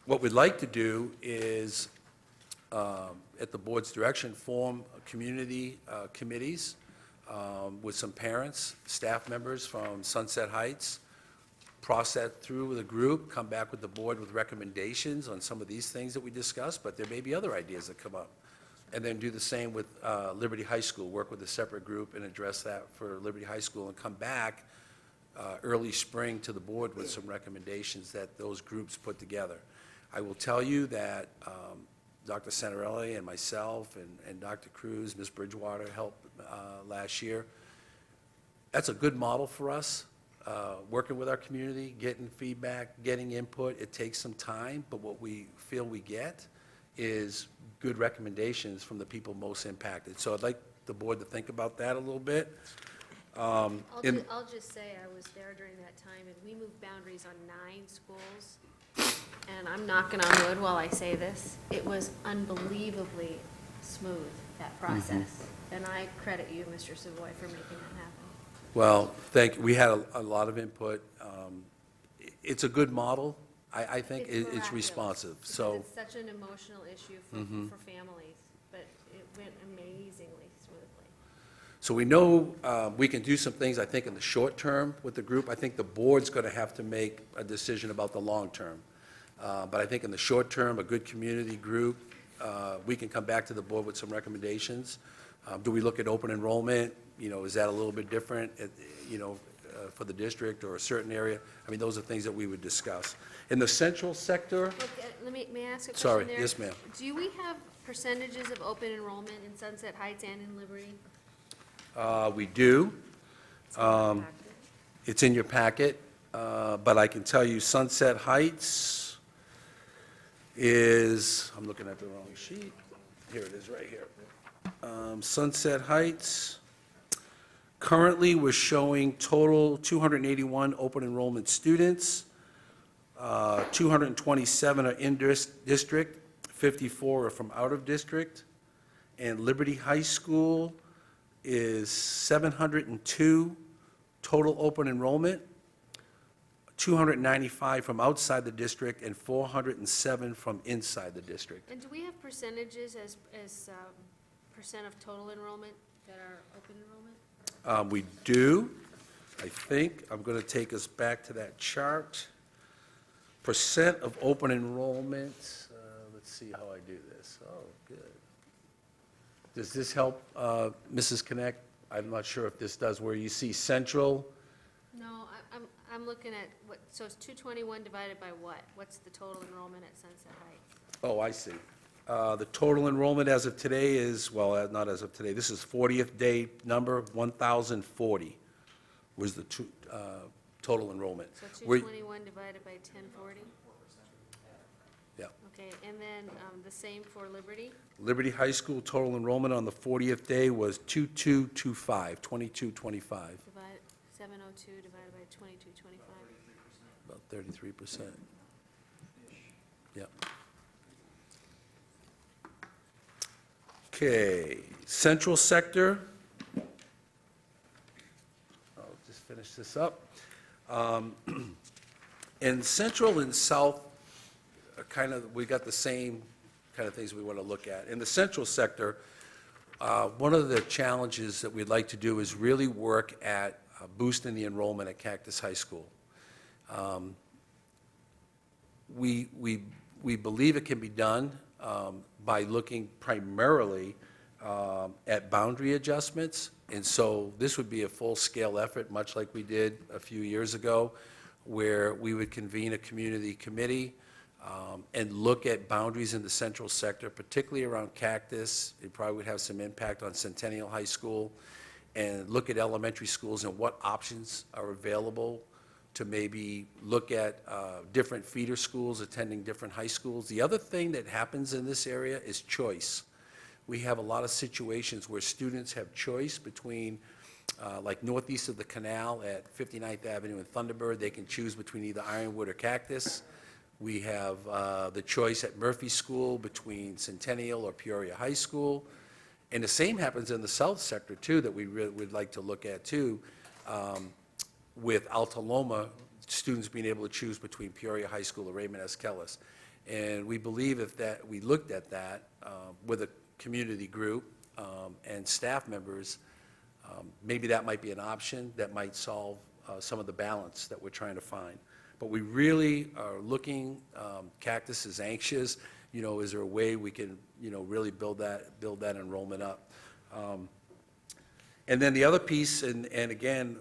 What we'd like to do is, at the board's direction, form community committees with some parents, staff members from Sunset Heights, process through with a group, come back with the board with recommendations on some of these things that we discussed, but there may be other ideas that come up. And then do the same with Liberty High School, work with a separate group and address that for Liberty High School, and come back early spring to the board with some recommendations that those groups put together. I will tell you that Dr. Santarelli and myself and Dr. Cruz, Ms. Bridgewater helped last year. That's a good model for us, working with our community, getting feedback, getting input. It takes some time, but what we feel we get is good recommendations from the people most impacted. So I'd like the board to think about that a little bit. I'll just say, I was there during that time, and we moved boundaries on 9 schools. And I'm knocking on wood while I say this. It was unbelievably smooth, that process. And I credit you, Mr. Savoy, for making that happen. Well, we had a lot of input. It's a good model. I think it's miraculous, responsive, because so. it's such an emotional issue for families, but it went amazingly smoothly. So we know we can do some things, I think, in the short term with the group. I think the board's going to have to make a decision about the long term. But I think in the short term, a good community group, we can come back to the board with some recommendations. Do we look at open enrollment? Is that a little bit different, for the district or a certain area? I mean, those are things that we would discuss. In the central sector, Okay, may I ask a question sorry, there? yes, ma'am. Do we have percentages of open enrollment in Sunset Heights and in Liberty? We do. It's in your packet, but I can tell you Sunset Heights is, I'm looking at the wrong sheet. Here it is, right here. Sunset Heights, currently we're showing total 281 open enrollment students. 227 are in district, 54 are from out of district. And Liberty High School is 702 total open enrollment, 295 from outside the district, and 407 from inside the district. And do we have percentages as percent of total enrollment that are open enrollment? We do. I think I'm going to take us back to that chart. Percent of open enrollment, let's see how I do this. Oh, good. Does this help, Mrs. Connect? I'm not sure if this does, where you see central. No, I'm looking at what, so it's 221 divided by what? What's the total enrollment at Sunset Heights? Oh, I see. The total enrollment as of today is, well, not as of today, this is 40th day number, 1,040 was the total enrollment. So We're- 221 divided by 1040? Yeah. Okay, and then the same for Liberty? Liberty High School total enrollment on the 40th day was 2225, 2225, 702 divided by 2225. about 33%. Yeah. Okay, central sector. I'll just finish this up. In central and south, we got the same kind of things we want to look at. In the central sector, one of the challenges that we'd like to do is really work at boosting the enrollment at Cactus High School. We believe it can be done by looking primarily at boundary adjustments. And so this would be a full-scale effort, much like we did a few years ago, where we would convene a community committee and look at boundaries in the central sector, particularly around Cactus. It probably would have some impact on Centennial High School, and look at elementary schools and what options are available to maybe look at different feeder schools attending different high schools. The other thing that happens in this area is choice. We have a lot of situations where students have choice between, like northeast of the canal at 59th Avenue and Thunderbird, they can choose between either Ironwood or Cactus. We have the choice at Murphy School between Centennial or Peoria High School. And the same happens in the south sector, too, that we would like to look at, too, with Alta Loma, students being able to choose between Peoria High School or Raymond S. Kellis. And we believe if we looked at that with a community group and staff members, Maybe that might be an option that might solve some of the balance that we're trying to find. But we really are looking, Cactus is anxious, is there a way we can, really build that enrollment up? And then the other piece, and again,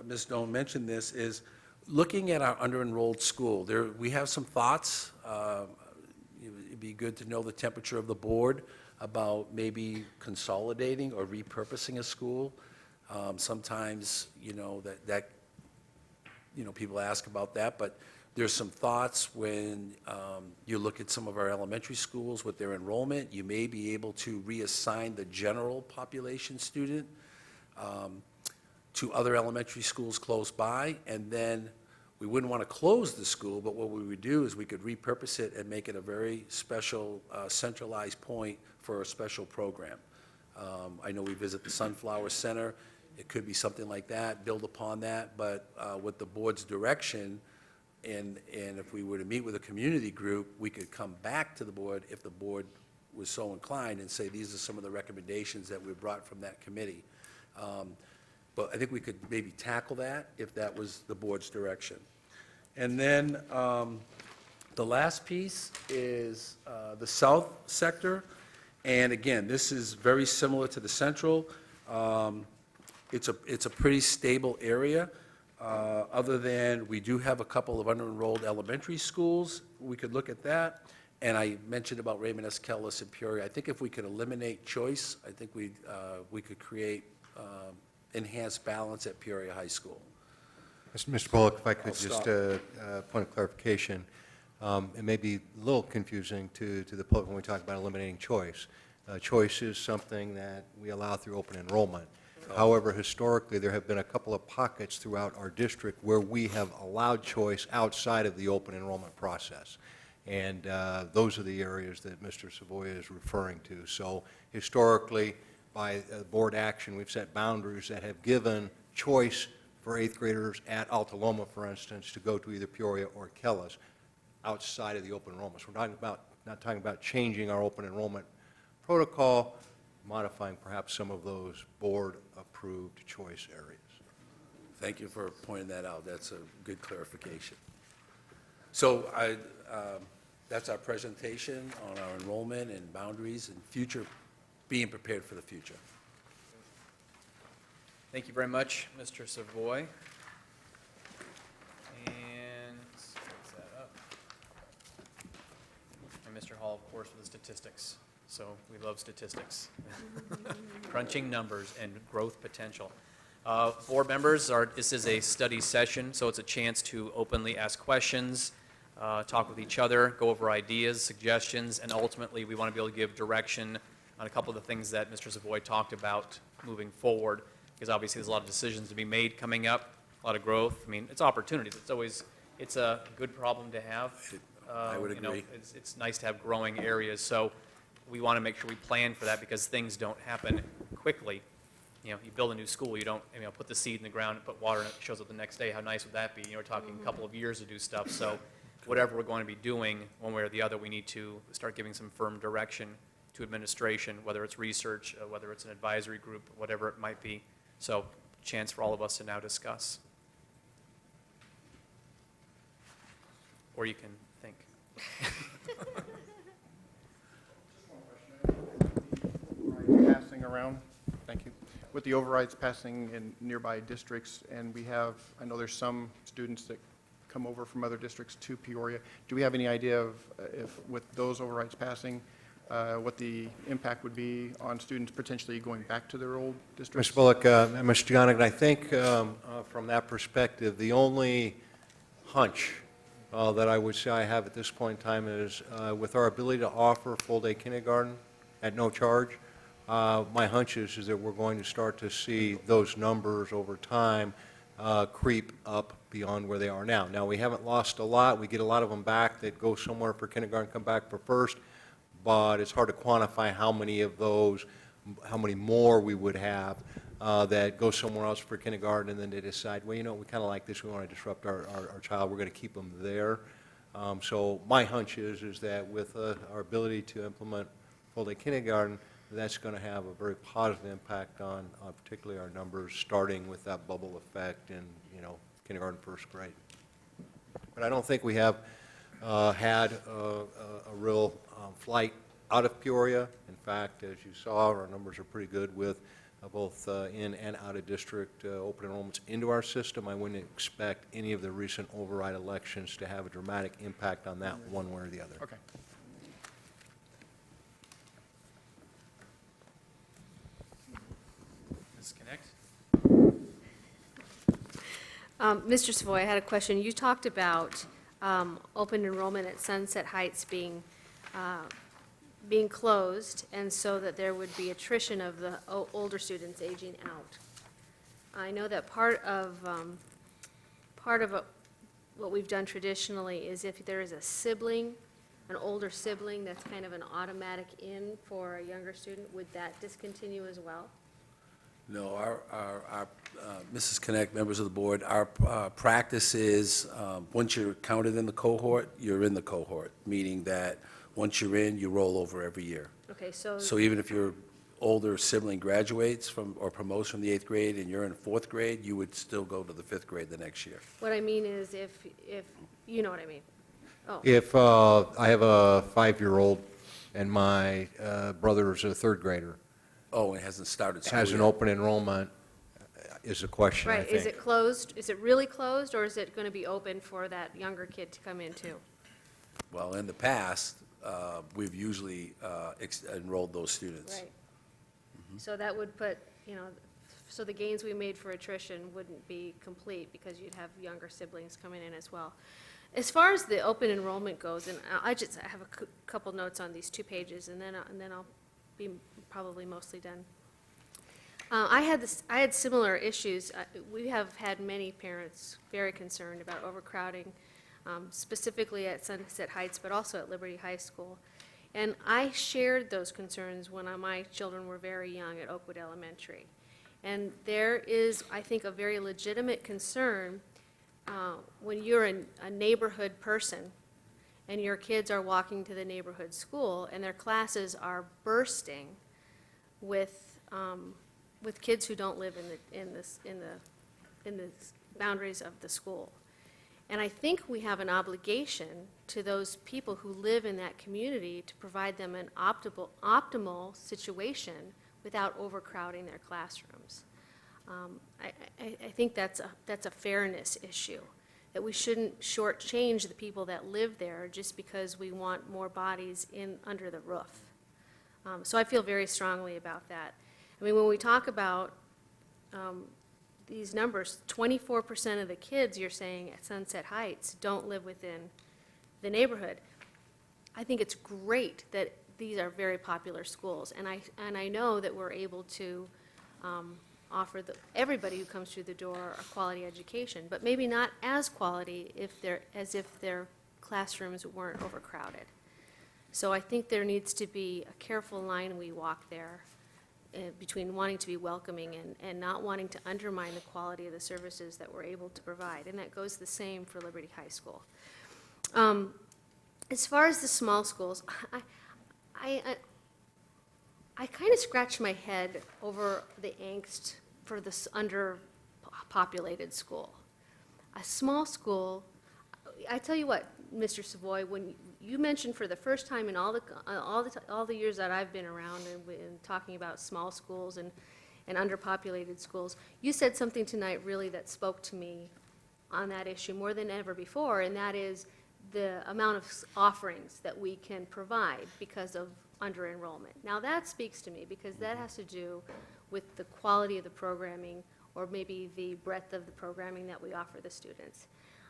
Ms. Doan mentioned this, is looking at our under-enrolled school. We have some thoughts. It'd be good to know the temperature of the board about maybe consolidating or repurposing a school. Sometimes, that people ask about that, but there's some thoughts when you look at some of our elementary schools with their enrollment, you may be able to reassign the general population student to other elementary schools close by, and then we wouldn't want to close the school, but what we would do is we could repurpose it and make it a very special, centralized point for a special program. I know we visit the Sunflower Center. It could be something like that, build upon that, but with the board's direction, and if we were to meet with a community group, we could come back to the board if the board was so inclined and say, these are some of the recommendations that we brought from that committee. But I think we could maybe tackle that if that was the board's direction. And then the last piece is the south sector. And again, this is very similar to the central. It's a pretty stable area, other than we do have a couple of under-enrolled elementary schools. We could look at that. And I mentioned about Raymond S. Kellis and Peoria. I think if we could eliminate choice, I think we could create enhanced balance at Peoria High School. Mr. Bullock, if I could I'll just, stop. point of clarification. It may be a little confusing to the public when we talk about eliminating choice. Choice is something that we allow through open enrollment. However, historically, there have been a couple of pockets throughout our district where we have allowed choice outside of the open enrollment process. And those are the areas that Mr. Savoy is referring to. So historically, by board action, we've set boundaries that have given choice for eighth graders at Alta Loma, for instance, to go to either Peoria or Kellis outside of the open enrollment. So we're not talking about changing our open enrollment protocol, modifying perhaps some of those board-approved choice areas. Thank you for pointing that out. That's a good clarification. So that's our presentation on our enrollment and boundaries and future, being prepared for the future. Thank you very much, Mr. Savoy. And let's fix that up. And Mr. Hall, of course, for the statistics. So we love statistics. Crunching numbers and growth potential. Board members, this is a study session, so it's a chance to openly ask questions, talk with each other, go over ideas, suggestions, and ultimately we want to be able to give direction on a couple of the things that Mr. Savoy talked about moving forward, because obviously there's a lot of decisions to be made coming up, a lot of growth. I mean, it's opportunities. It's a good problem to have. I would agree. It's nice to have growing areas, so we want to make sure we plan for that because things don't happen quickly. You build a new school, you don't, put the seed in the ground, put water in it, it shows up the next day. How nice would that be? We're talking a couple of years to do stuff. So whatever we're going to be doing, one way or the other, we need to start giving some firm direction to administration, whether it's research, whether it's an advisory group, whatever it might be. So chance for all of us to now discuss. Or you can think. Passing around, thank you. With the overrides passing in nearby districts, and I know there's some students that come over from other districts to Peoria. Do we have any idea of if, with those overrides passing, what the impact would be on students potentially going back to their old districts? Mr. Bullock, Mr. Jonigan, I think from that perspective, the only hunch that I would say I have at this point in time is with our ability to offer full-day kindergarten at no charge, my hunch is that we're going to start to see those numbers over time creep up beyond where they are now. Now, we haven't lost a lot. We get a lot of them back that go somewhere for kindergarten, come back for first, but it's hard to quantify how many of those, how many more we would have that go somewhere else for kindergarten, and then they decide, well, we kind of like this, we want to disrupt our child, we're going to keep them there. So my hunch is that with our ability to implement full-day kindergarten, that's going to have a very positive impact on particularly our numbers, starting with that bubble effect in, kindergarten, first grade. But I don't think we have had a real flight out of Peoria. In fact, as you saw, our numbers are pretty good with both in and out of district open enrollments into our system. I wouldn't expect any of the recent override elections to have a dramatic impact on that one way or the other. Okay. Ms. Connect? Mr. Savoy, I had a question. You talked about open enrollment at Sunset Heights being closed, and so that there would be attrition of the older students aging out. I know that part of what we've done traditionally is if there is a sibling, an older sibling that's kind of an automatic in for a younger student, would that discontinue as well? No, our Mrs. Connect, members of the board, our practice is, once you're counted in the cohort, you're in the cohort, meaning that once you're in, you roll over every year. Okay, so, So even if your older sibling graduates or promotes from the 8th grade and you're in 4th grade, you would still go to the 5th grade the next year. what I mean is if, you know what I mean? Oh, If I have a 5-year-old and my brother's a 3rd grader, Oh, it hasn't started school has an yet. open enrollment, is the question, I right, think. is it closed? Is it really closed, or is it going to be open for that younger kid to come in too? Well, in the past, we've usually enrolled those students. Right. So that would put, so the gains we made for attrition wouldn't be complete because you'd have younger siblings coming in as well. As far as the open enrollment goes, and I have a couple notes on these 2 pages, and then I'll be probably mostly done. I had similar issues. We have had many parents very concerned about overcrowding, specifically at Sunset Heights, but also at Liberty High School. And I shared those concerns when my children were very young at Oakwood Elementary. And there is, I think, a very legitimate concern when you're a neighborhood person and your kids are walking to the neighborhood school and their classes are bursting with kids who don't live in the boundaries of the school. And I think we have an obligation to those people who live in that community to provide them an optimal situation without overcrowding their classrooms. I think that's a fairness issue, that we shouldn't shortchange the people that live there just because we want more bodies under the roof. So I feel very strongly about that. I mean, when we talk about these numbers, 24% of the kids, you're saying, at Sunset Heights don't live within the neighborhood. I think it's great that these are very popular schools, and I know that we're able to offer everybody who comes through the door a quality education, but maybe not as quality as if their classrooms weren't overcrowded. So I think there needs to be a careful line we walk there between wanting to be welcoming and not wanting to undermine the quality of the services that we're able to provide. And that goes the same for Liberty High School. As far as the small schools, I kind of scratch my head over the angst for this underpopulated school. A small school, I tell you what, Mr. Savoy, when you mentioned for the first time in all the years that I've been around and talking about small schools and underpopulated schools, you said something tonight really that spoke to me on that issue more than ever before, and that is the amount of offerings that we can provide because of under-enrollment. Now that speaks to me because that has to do with the quality of the programming or maybe the breadth of the programming that we offer the students.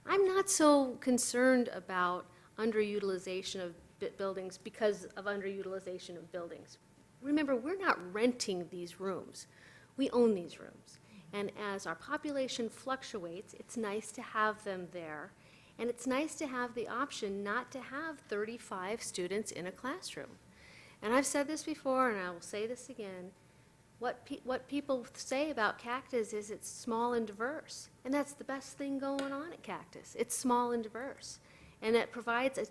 I'm not so concerned about underutilization of buildings because of underutilization of buildings. Remember, we're not renting these rooms. We own these rooms. And as our population fluctuates, it's nice to have them there. And it's nice to have the option not to have 35 students in a classroom. And I've said this before, and I will say this again. What people say about Cactus is it's small and diverse. And that's the best thing going on at Cactus. It's small and diverse. And it provides a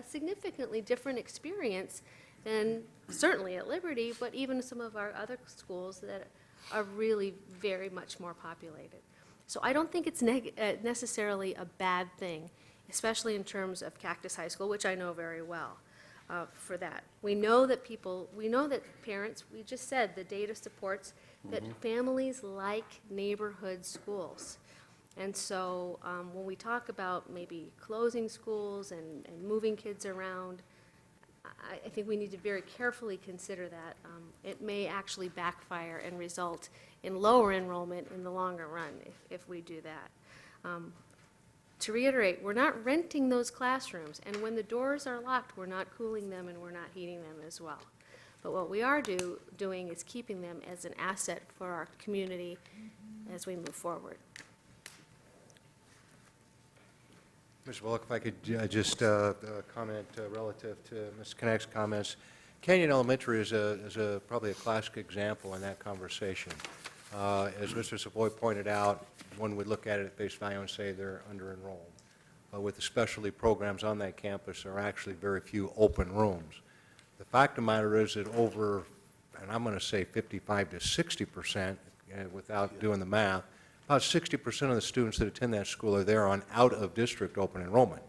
significantly different experience than certainly at Liberty, but even some of our other schools that are really very much more populated. So I don't think it's necessarily a bad thing, especially in terms of Cactus High School, which I know very well for that. We know that parents, we just said, the data supports that families like neighborhood schools. And so when we talk about maybe closing schools and moving kids around, I think we need to very carefully consider that. It may actually backfire and result in lower enrollment in the longer run if we do that. To reiterate, we're not renting those classrooms, and when the doors are locked, we're not cooling them and we're not heating them as well. But what we are doing is keeping them as an asset for our community as we move forward. Mr. Bullock, if I could just comment relative to Ms. Connect's comments. Canyon Elementary is probably a classic example in that conversation. As Mr. Savoy pointed out, one would look at it at face value and say they're under-enrolled. With the specialty programs on that campus, there are actually very few open rooms. The fact of the matter is that over, and I'm going to say 55 to 60%, without doing the math, about 60% of the students that attend that school are there on out-of-district open enrollment.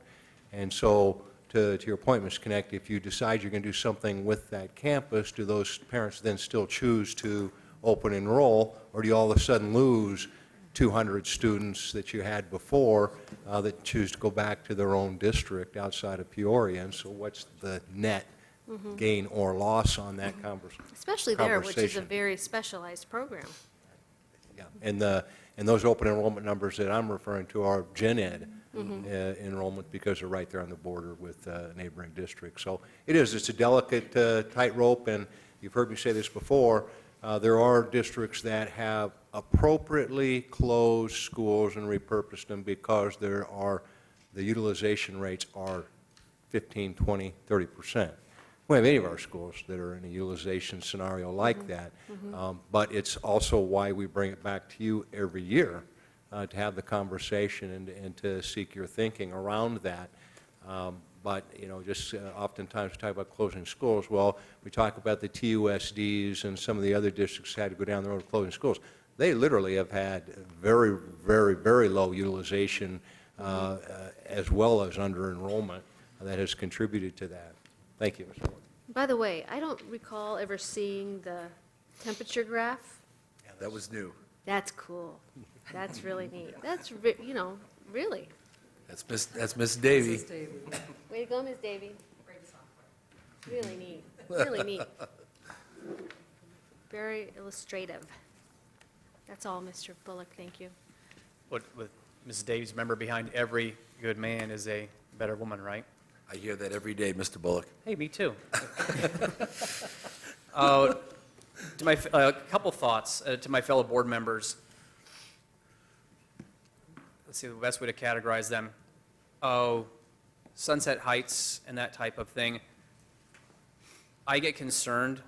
And so, to your point, Ms. Connect, if you decide you're going to do something with that campus, do those parents then still choose to open enroll, or do you all of a sudden lose 200 students that you had before that choose to go back to their own district outside of Peoria? And so what's the net gain or loss on that conversation? Especially there, which is a very specialized program. Yeah, and those open enrollment numbers that I'm referring to are gen ed enrollment, because they're right there on the border with neighboring districts. So it's a delicate tightrope, and you've heard me say this before. There are districts that have appropriately closed schools and repurposed them because the utilization rates are 15, 20, 30%. We have any of our schools that are in a utilization scenario like that, but it's also why we bring it back to you every year to have the conversation and to seek your thinking around that. But, just oftentimes we talk about closing schools. Well, we talk about the PUSDs and some of the other districts had to go down the road of closing schools. They literally have had very, very, very low utilization as well as under-enrollment that has contributed to that. Thank you, Mr. Ward. By the way, I don't recall ever seeing the temperature graph. Yeah, that was new. That's cool. That's really neat. That's, really. That's Miss Davy. Way to go, Ms. Davy. Really neat, really neat. Very illustrative. That's all, Mr. Bullock, thank you. With Mrs. Davies, remember, behind every good man is a better woman, right? I hear that every day, Mr. Bullock. Hey, me too. A couple thoughts to my fellow board members. Let's see the best way to categorize them. Sunset Heights and that type of thing. I get concerned,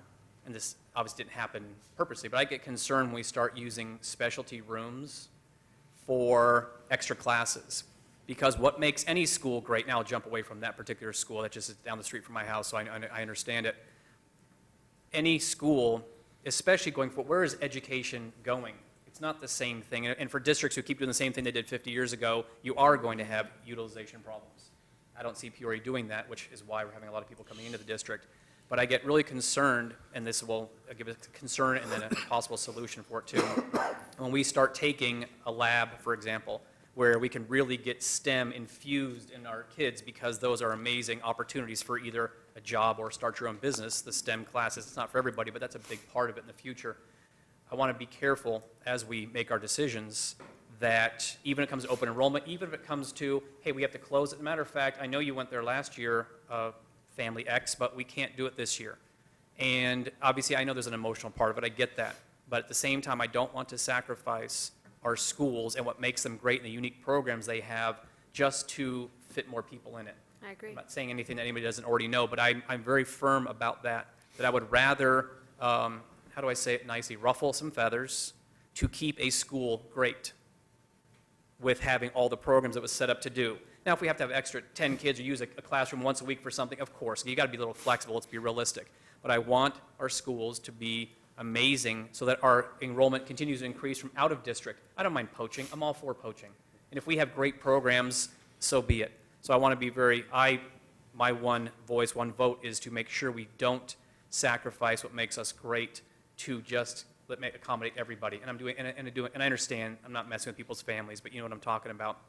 and this obviously didn't happen purposely, but I get concerned when we start using specialty rooms for extra classes. Because what makes any school great, now I'll jump away from that particular school, that just is down the street from my house, so I understand it. Any school, especially going forward, where is education going? It's not the same thing. And for districts who keep doing the same thing they did 50 years ago, you are going to have utilization problems. I don't see Peoria doing that, which is why we're having a lot of people coming into the district. But I get really concerned, and this will give a concern and then a possible solution for it too. When we start taking a lab, for example, where we can really get STEM infused in our kids, because those are amazing opportunities for either a job or start your own business. The STEM classes, it's not for everybody, but that's a big part of it in the future. I want to be careful as we make our decisions that even when it comes to open enrollment, even if it comes to, hey, we have to close it. As a matter of fact, I know you went there last year, Family X, but we can't do it this year. And obviously, I know there's an emotional part of it. I get that. But at the same time, I don't want to sacrifice our schools and what makes them great and the unique programs they have just to fit more people in it. I agree. I'm not saying anything that anybody doesn't already know, but I'm very firm about that I would rather, how do I say it nicely, ruffle some feathers to keep a school great with having all the programs it was set up to do. Now, if we have to have extra 10 kids or use a classroom once a week for something, of course, you got to be a little flexible, let's be realistic. But I want our schools to be amazing so that our enrollment continues to increase from out of district. I don't mind poaching, I'm all for poaching. And if we have great programs, so be it. So I want to be my one voice, one vote is to make sure we don't sacrifice what makes us great to just accommodate everybody. And I understand, I'm not messing with people's families, but you know what I'm talking about.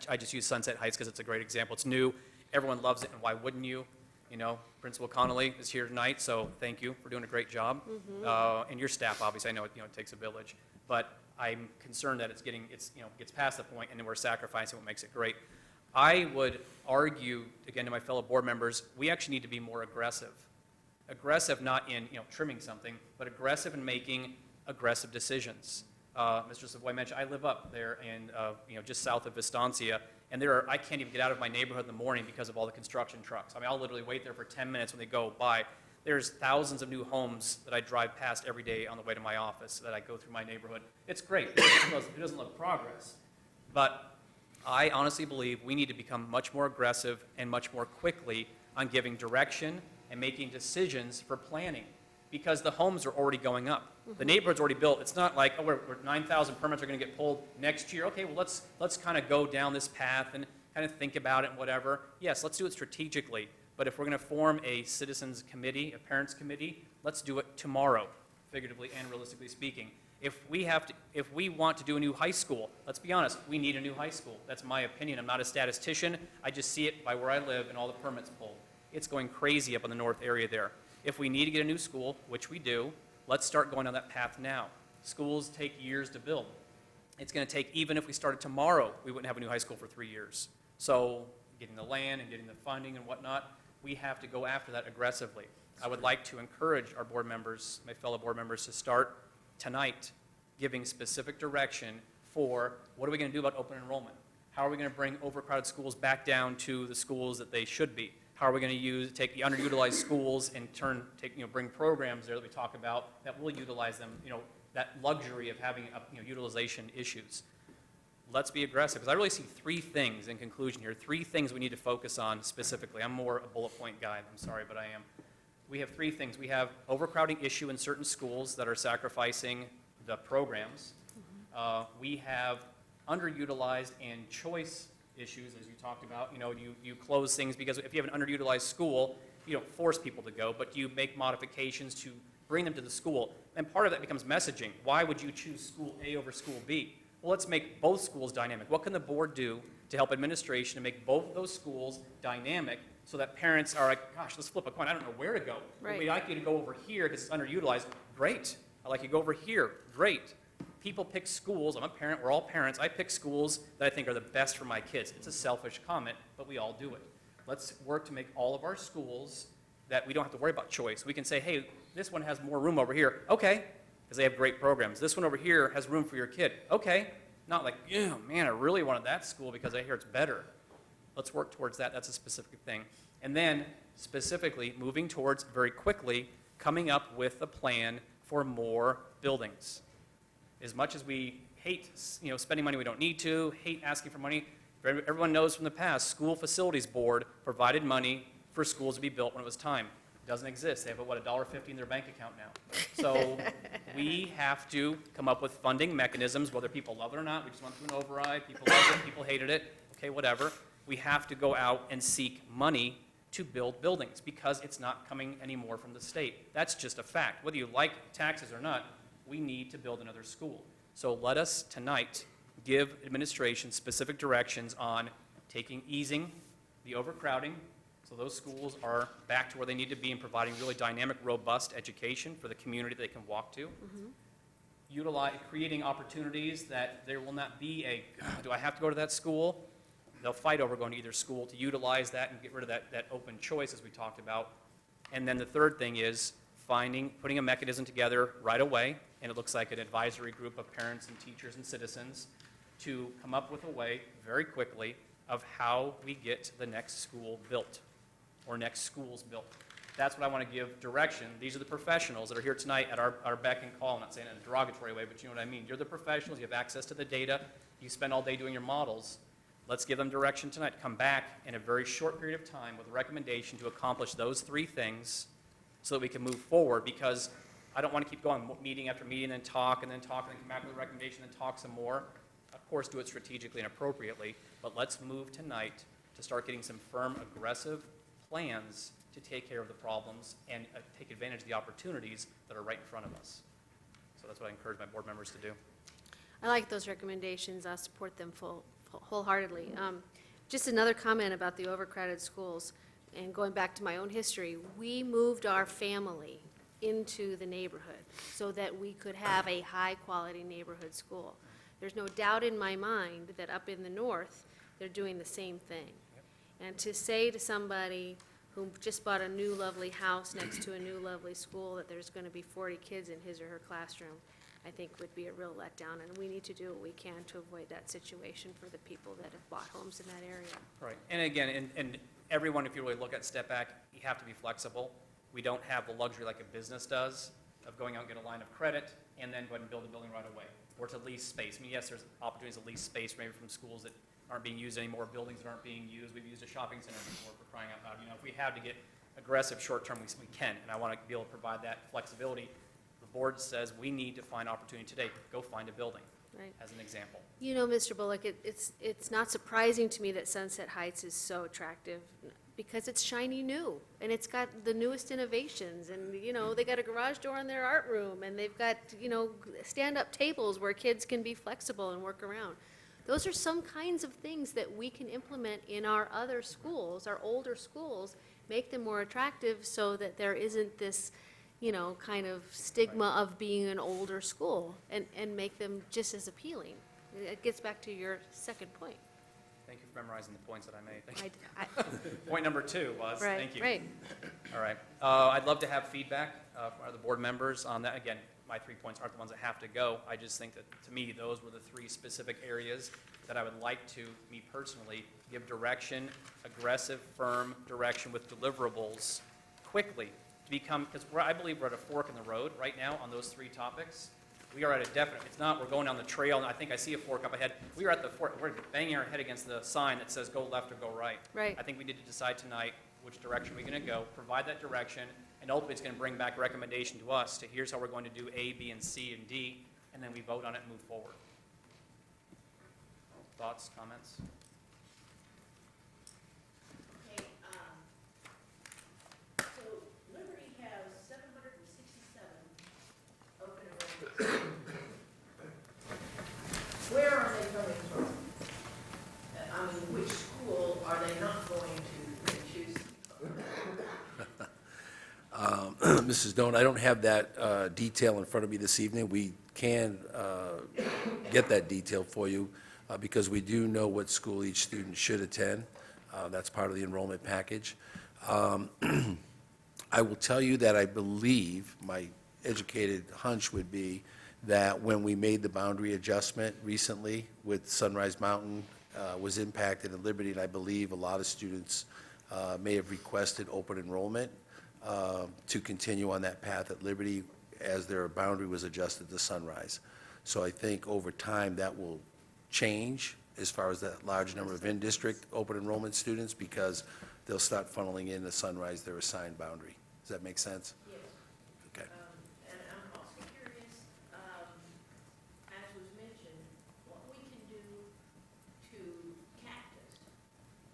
I just use Sunset Heights because it's a great example. It's new, everyone loves it, and why wouldn't you? You know, Principal Connolly is here tonight, so thank you for doing a great job. And your staff, obviously, I know it takes a village, but I'm concerned that gets past the point and then we're sacrificing what makes it great. I would argue, again, to my fellow board members, we actually need to be more aggressive. Aggressive not in, trimming something, but aggressive in making aggressive decisions. Mr. Savoy mentioned, I live up there and, just south of Vistancia, and I can't even get out of my neighborhood in the morning because of all the construction trucks. I mean, I'll literally wait there for 10 minutes when they go by. There's thousands of new homes that I drive past every day on the way to my office that I go through my neighborhood. It's great. It doesn't look progress. But I honestly believe we need to become much more aggressive and much more quickly on giving direction and making decisions for planning, because the homes are already going up. The neighborhood's already built. It's not like, we're 9,000 permits are going to get pulled next year. Okay, well, let's kind of go down this path and kind of think about it and whatever. Yes, let's do it strategically. But if we're going to form a citizens committee, a parents committee, let's do it tomorrow, figuratively and realistically speaking. If we want to do a new high school, let's be honest, we need a new high school. That's my opinion. I'm not a statistician. I just see it by where I live and all the permits pulled. It's going crazy up in the north area there. If we need to get a new school, which we do, let's start going down that path now. Schools take years to build. It's going to take, even if we started tomorrow, we wouldn't have a new high school for 3 years. So getting the land and getting the funding and whatnot, we have to go after that aggressively. I would like to encourage our board members, my fellow board members, to start tonight giving specific direction for what are we going to do about open enrollment? How are we going to bring overcrowded schools back down to the schools that they should be? How are we going to take the underutilized schools and bring programs there that we talk about that will utilize them, that luxury of having utilization issues. Let's be aggressive, because I really see 3 things in conclusion here, 3 things we need to focus on specifically. I'm more a bullet point guy, I'm sorry, but I am. We have 3 things. We have overcrowding issue in certain schools that are sacrificing the programs. We have underutilized and choice issues, as you talked about. You close things because if you have an underutilized school, you don't force people to go, but you make modifications to bring them to the school. And part of that becomes messaging. Why would you choose school A over school B? Well, let's make both schools dynamic. What can the board do to help administration to make both of those schools dynamic so that parents are like, gosh, let's flip a coin. I don't know where to go. Right. We'd like you to go over here because it's underutilized. Great. I'd like you to go over here. Great. People pick schools. I'm a parent. We're all parents. I pick schools that I think are the best for my kids. It's a selfish comment, but we all do it. Let's work to make all of our schools that we don't have to worry about choice. We can say, hey, this one has more room over here. Okay, because they have great programs. This one over here has room for your kid. Okay. Not like, yeah, man, I really wanted that school because I hear it's better. Let's work towards that. That's a specific thing. And then specifically moving towards, very quickly, coming up with a plan for more buildings. As much as we hate, spending money we don't need to, hate asking for money, everyone knows from the past, School Facilities Board provided money for schools to be built when it was time. It doesn't exist. They have, $1.50 in their bank account now. So we have to come up with funding mechanisms, whether people love it or not. We just went through an override. People loved it. People hated it. Okay, whatever. We have to go out and seek money to build buildings because it's not coming anymore from the state. That's just a fact. Whether you like taxes or not, we need to build another school. So let us tonight give administration specific directions on easing the overcrowding, so those schools are back to where they need to be and providing really dynamic, robust education for the community they can walk to. Creating opportunities that there will not be do I have to go to that school? They'll fight over going to either school to utilize that and get rid of that open choice as we talked about. And then the third thing is putting a mechanism together right away, and it looks like an advisory group of parents and teachers and citizens to come up with a way very quickly of how we get the next school built or next schools built. That's what I want to give direction. These are the professionals that are here tonight at our beck and call. I'm not saying it in a derogatory way, but you know what I mean. You're the professionals. You have access to the data. You spend all day doing your models. let's give them direction tonight. Come back in a very short period of time with a recommendation to accomplish those three things so that we can move forward, because I don't want to keep going meeting after meeting, and then talk, and then talk, and then come back with a recommendation, and then talk some more. Of course, do it strategically and appropriately, but let's move tonight to start getting some firm, aggressive plans to take care of the problems and take advantage of the opportunities that are right in front of us. So that's what I encourage my board members to do. I like those recommendations. I'll support them wholeheartedly. Just another comment about the overcrowded schools, and going back to my own history, we moved our family into the neighborhood so that we could have a high-quality neighborhood school. There's no doubt in my mind that up in the north, they're doing the same thing. And to say to somebody who just bought a new lovely house next to a new lovely school that there's going to be 40 kids in his or her classroom, I think would be a real letdown, and we need to do what we can to avoid that situation for the people that have bought homes in that area. Right, and again, and everyone, if you really look at step back, you have to be flexible. We don't have the luxury like a business does of going out and get a line of credit and then go ahead and build a building right away, or to lease space. I mean, yes, there's opportunities to lease space maybe from schools that aren't being used anymore, buildings that aren't being used. We've used a shopping center before, for crying out loud. You know, if we have to get aggressive short-term, we can, and I want to be able to provide that flexibility. The board says we need to find opportunity today. Go find a building, Right. as an example. You know, Mr. Bullock, it's not surprising to me that Sunset Heights is so attractive, because it's shiny new, and it's got the newest innovations, and, you know, they got a garage door in their art room, and they've got, you know, stand-up tables where kids can be flexible and work around. Those are some kinds of things that we can implement in our other schools, our older schools, make them more attractive so that there isn't this, you know, kind of stigma of being an older school, and make them just as appealing. It gets back to your second point. Thank you for memorizing the points that I made. Thank you. I- Point number 2 was, Right, thank you. right. All right. I'd love to have feedback from other board members on that. Again, my 3 points aren't the ones that have to go. I just think that, to me, those were the 3 specific areas that I would like to, me personally, give direction, aggressive, firm direction with deliverables quickly to become, because I believe we're at a fork in the road right now on those 3 topics. We are at a definite, it's not, we're going down the trail, and I think I see a fork up ahead. We are at the fork, we're banging our head against the sign that says go left or go right. Right. I think we need to decide tonight which direction we're going to go, provide that direction, and ultimately it's going to bring back a recommendation to us to here's how we're going to do A, B, and C, and D, and then we vote on it and move forward. Thoughts, comments? Okay, so Liberty has 767 open enrollments. Where are they coming from? I mean, which school are they not going to choose? Mrs. Doan, I don't have that detail in front of me this evening. We can get that detail for you because we do know what school each student should attend. That's part of the enrollment package. I will tell you that I believe, my educated hunch would be, that when we made the boundary adjustment recently with Sunrise Mountain was impacted in Liberty, and I believe a lot of students may have requested open enrollment to continue on that path at Liberty as their boundary was adjusted to Sunrise. So I think over time that will change as far as that large number of in-district open enrollment students, because they'll start funneling in the Sunrise, their assigned boundary. Does that make sense? Yes. Okay. And I'm also curious, as was mentioned, what we can do to Cactus,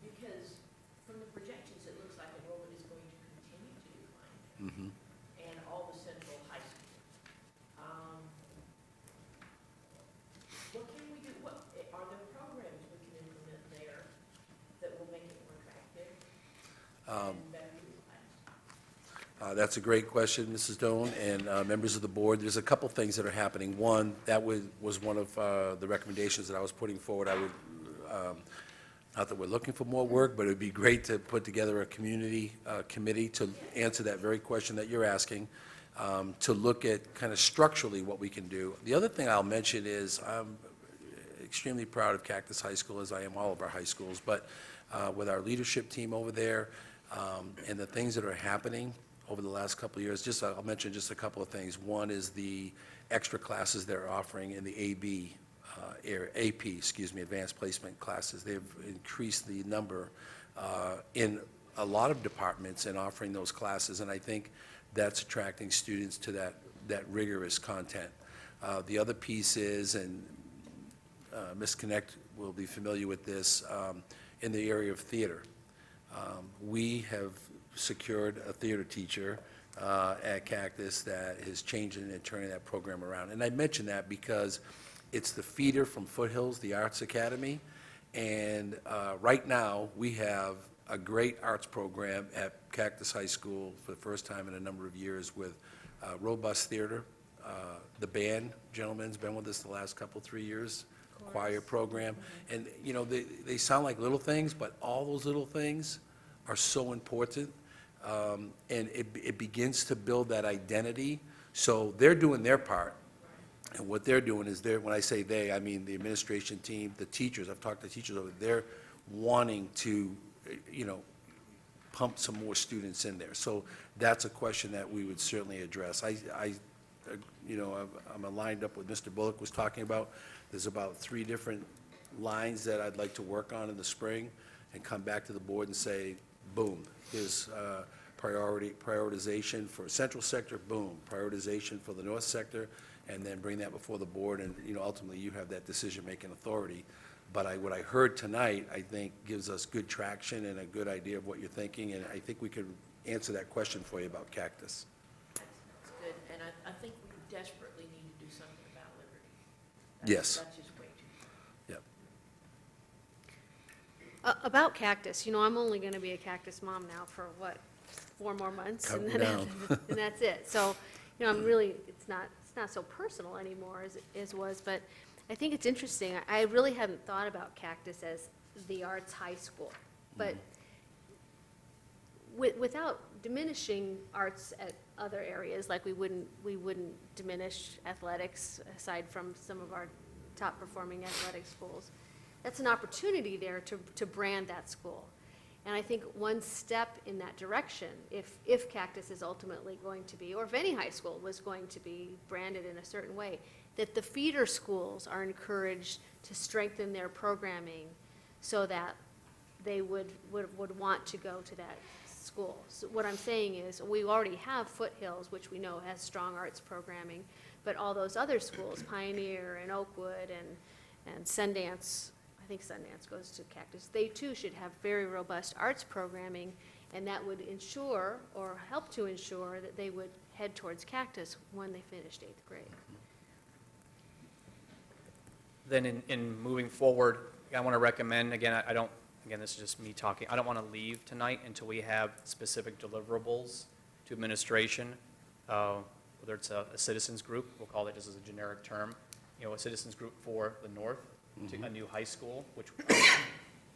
because from the projections, it looks like enrollment is going to continue to decline, Mhm. and all the central high school. What can we do, are there programs we can implement there that will make it more attractive and better utilized? That's a great question, Mrs. Doan, and members of the board. There's a couple things that are happening. One, that was one of the recommendations that I was putting forward. I would, not that we're looking for more work, but it would be great to put together a community committee to answer that very question that you're asking, to look at kind of structurally what we can do. The other thing I'll mention is I'm extremely proud of Cactus High School, as I am all of our high schools, but with our leadership team over there and the things that are happening over the last couple of years, I'll mention just a couple of things. One is the extra classes they're offering in the AB AP, advanced placement classes. They've increased the number in a lot of departments in offering those classes, and I think that's attracting students to that rigorous content. The other piece is, and Ms. Connect will be familiar with this, in the area of theater. We have secured a theater teacher at Cactus that is changing and turning that program around. And I mention that because it's the feeder from Foothills, the Arts Academy, and right now, we have a great arts program at Cactus High School for the first time in a number of years with robust theater. The band, gentleman's been with us the last couple, 3 years, choir program. And, you know, they sound like little things, but all those little things are so important. And it begins to build that identity. So they're doing their part. And what they're doing is when I say they, I mean the administration team, the teachers. I've talked to teachers over there. They're wanting to, you know, pump some more students in there. So that's a question that we would certainly address. You know, I'm aligned up with Mr. Bullock was talking about. There's about 3 different lines that I'd like to work on in the spring and come back to the board and say, boom, here's prioritization for central sector, boom, prioritization for the north sector, and then bring that before the board, and, you know, ultimately you have that decision-making authority. But what I heard tonight, I think, gives us good traction and a good idea of what you're thinking, and I think we could answer that question for you about Cactus. That's good, and I think we desperately need to do something about Liberty. Yes. That's just way too. Yep. About Cactus, you know, I'm only going to be a Cactus mom now for, 4 more months? Cut And me then down. and that's it. So, you know, I'm really, it's not so personal anymore as it was, but I think it's interesting. I really hadn't thought about Cactus as the arts high school. But without diminishing arts at other areas, like we wouldn't diminish athletics aside from some of our top performing athletic schools. That's an opportunity there to brand that school. And I think one step in that direction, if Cactus is ultimately going to be, or if any high school was going to be branded in a certain way, that the feeder schools are encouraged to strengthen their programming so that they would want to go to that school. So what I'm saying is, we already have Foothills, which we know has strong arts programming, but all those other schools, Pioneer and Oakwood and Sundance, I think Sundance goes to Cactus, they too should have very robust arts programming, and that would ensure, or help to ensure, that they would head towards Cactus when they finished 8th grade. Then in moving forward, I want to recommend, again, again, this is just me talking, I don't want to leave tonight until we have specific deliverables to administration, whether it's a citizens group, we'll call it just as a generic term, you know, a citizens group for the north, to a new high school, which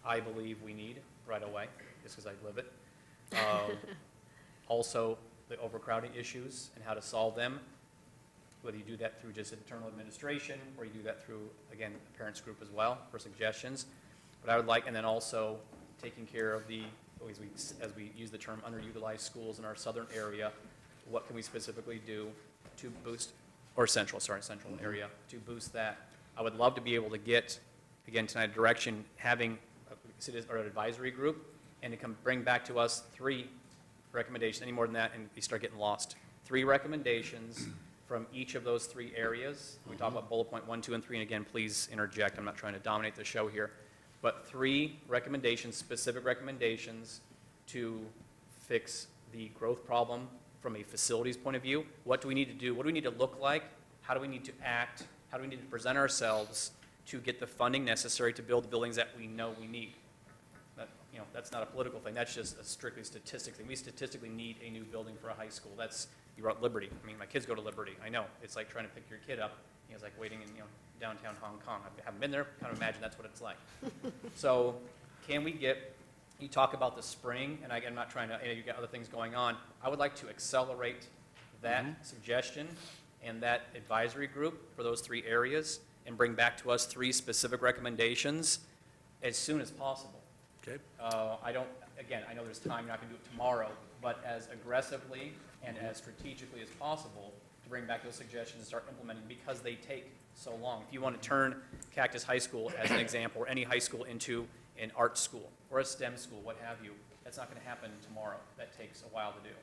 I believe we need right away, just because I live it. Also, the overcrowding issues and how to solve them, whether you do that through just internal administration, or you do that through, again, a parents group as well for suggestions. But I would like, and then also taking care of as we use the term underutilized schools in our southern area, what can we specifically do to boost, or central area, to boost that. I would love to be able to get, again, tonight, direction, having an advisory group, and to bring back to us 3 recommendations, any more than that, and you start getting lost. 3 recommendations from each of those 3 areas. We talk about bullet point 1, 2, and 3, and again, please interject. I'm not trying to dominate the show here. But 3 recommendations, specific recommendations to fix the growth problem from a facilities point of view. What do we need to do? What do we need to look like? How do we need to act? How do we need to present ourselves to get the funding necessary to build the buildings that we know we need? You know, that's not a political thing. That's just a strictly statistics thing. We statistically need a new building for a high school. You wrote Liberty. I mean, my kids go to Liberty. I know. It's like trying to pick your kid up. You know, it's like waiting in, downtown Hong Kong. I haven't been there. Kind of imagine that's what it's like. So can we you talk about the spring, and I'm not trying to, you got other things going on. I would like to accelerate that suggestion and that advisory group for those 3 areas, and bring back to us 3 specific recommendations as soon as possible. Okay. I know there's time, you're not going to do it tomorrow, but as aggressively and as strategically as possible to to bring back those suggestions and start implementing because they take so long. If you want to turn Cactus High School, as an example, or any high school into an art school or a STEM school, what have you, that's not going to happen tomorrow. That takes a while to do.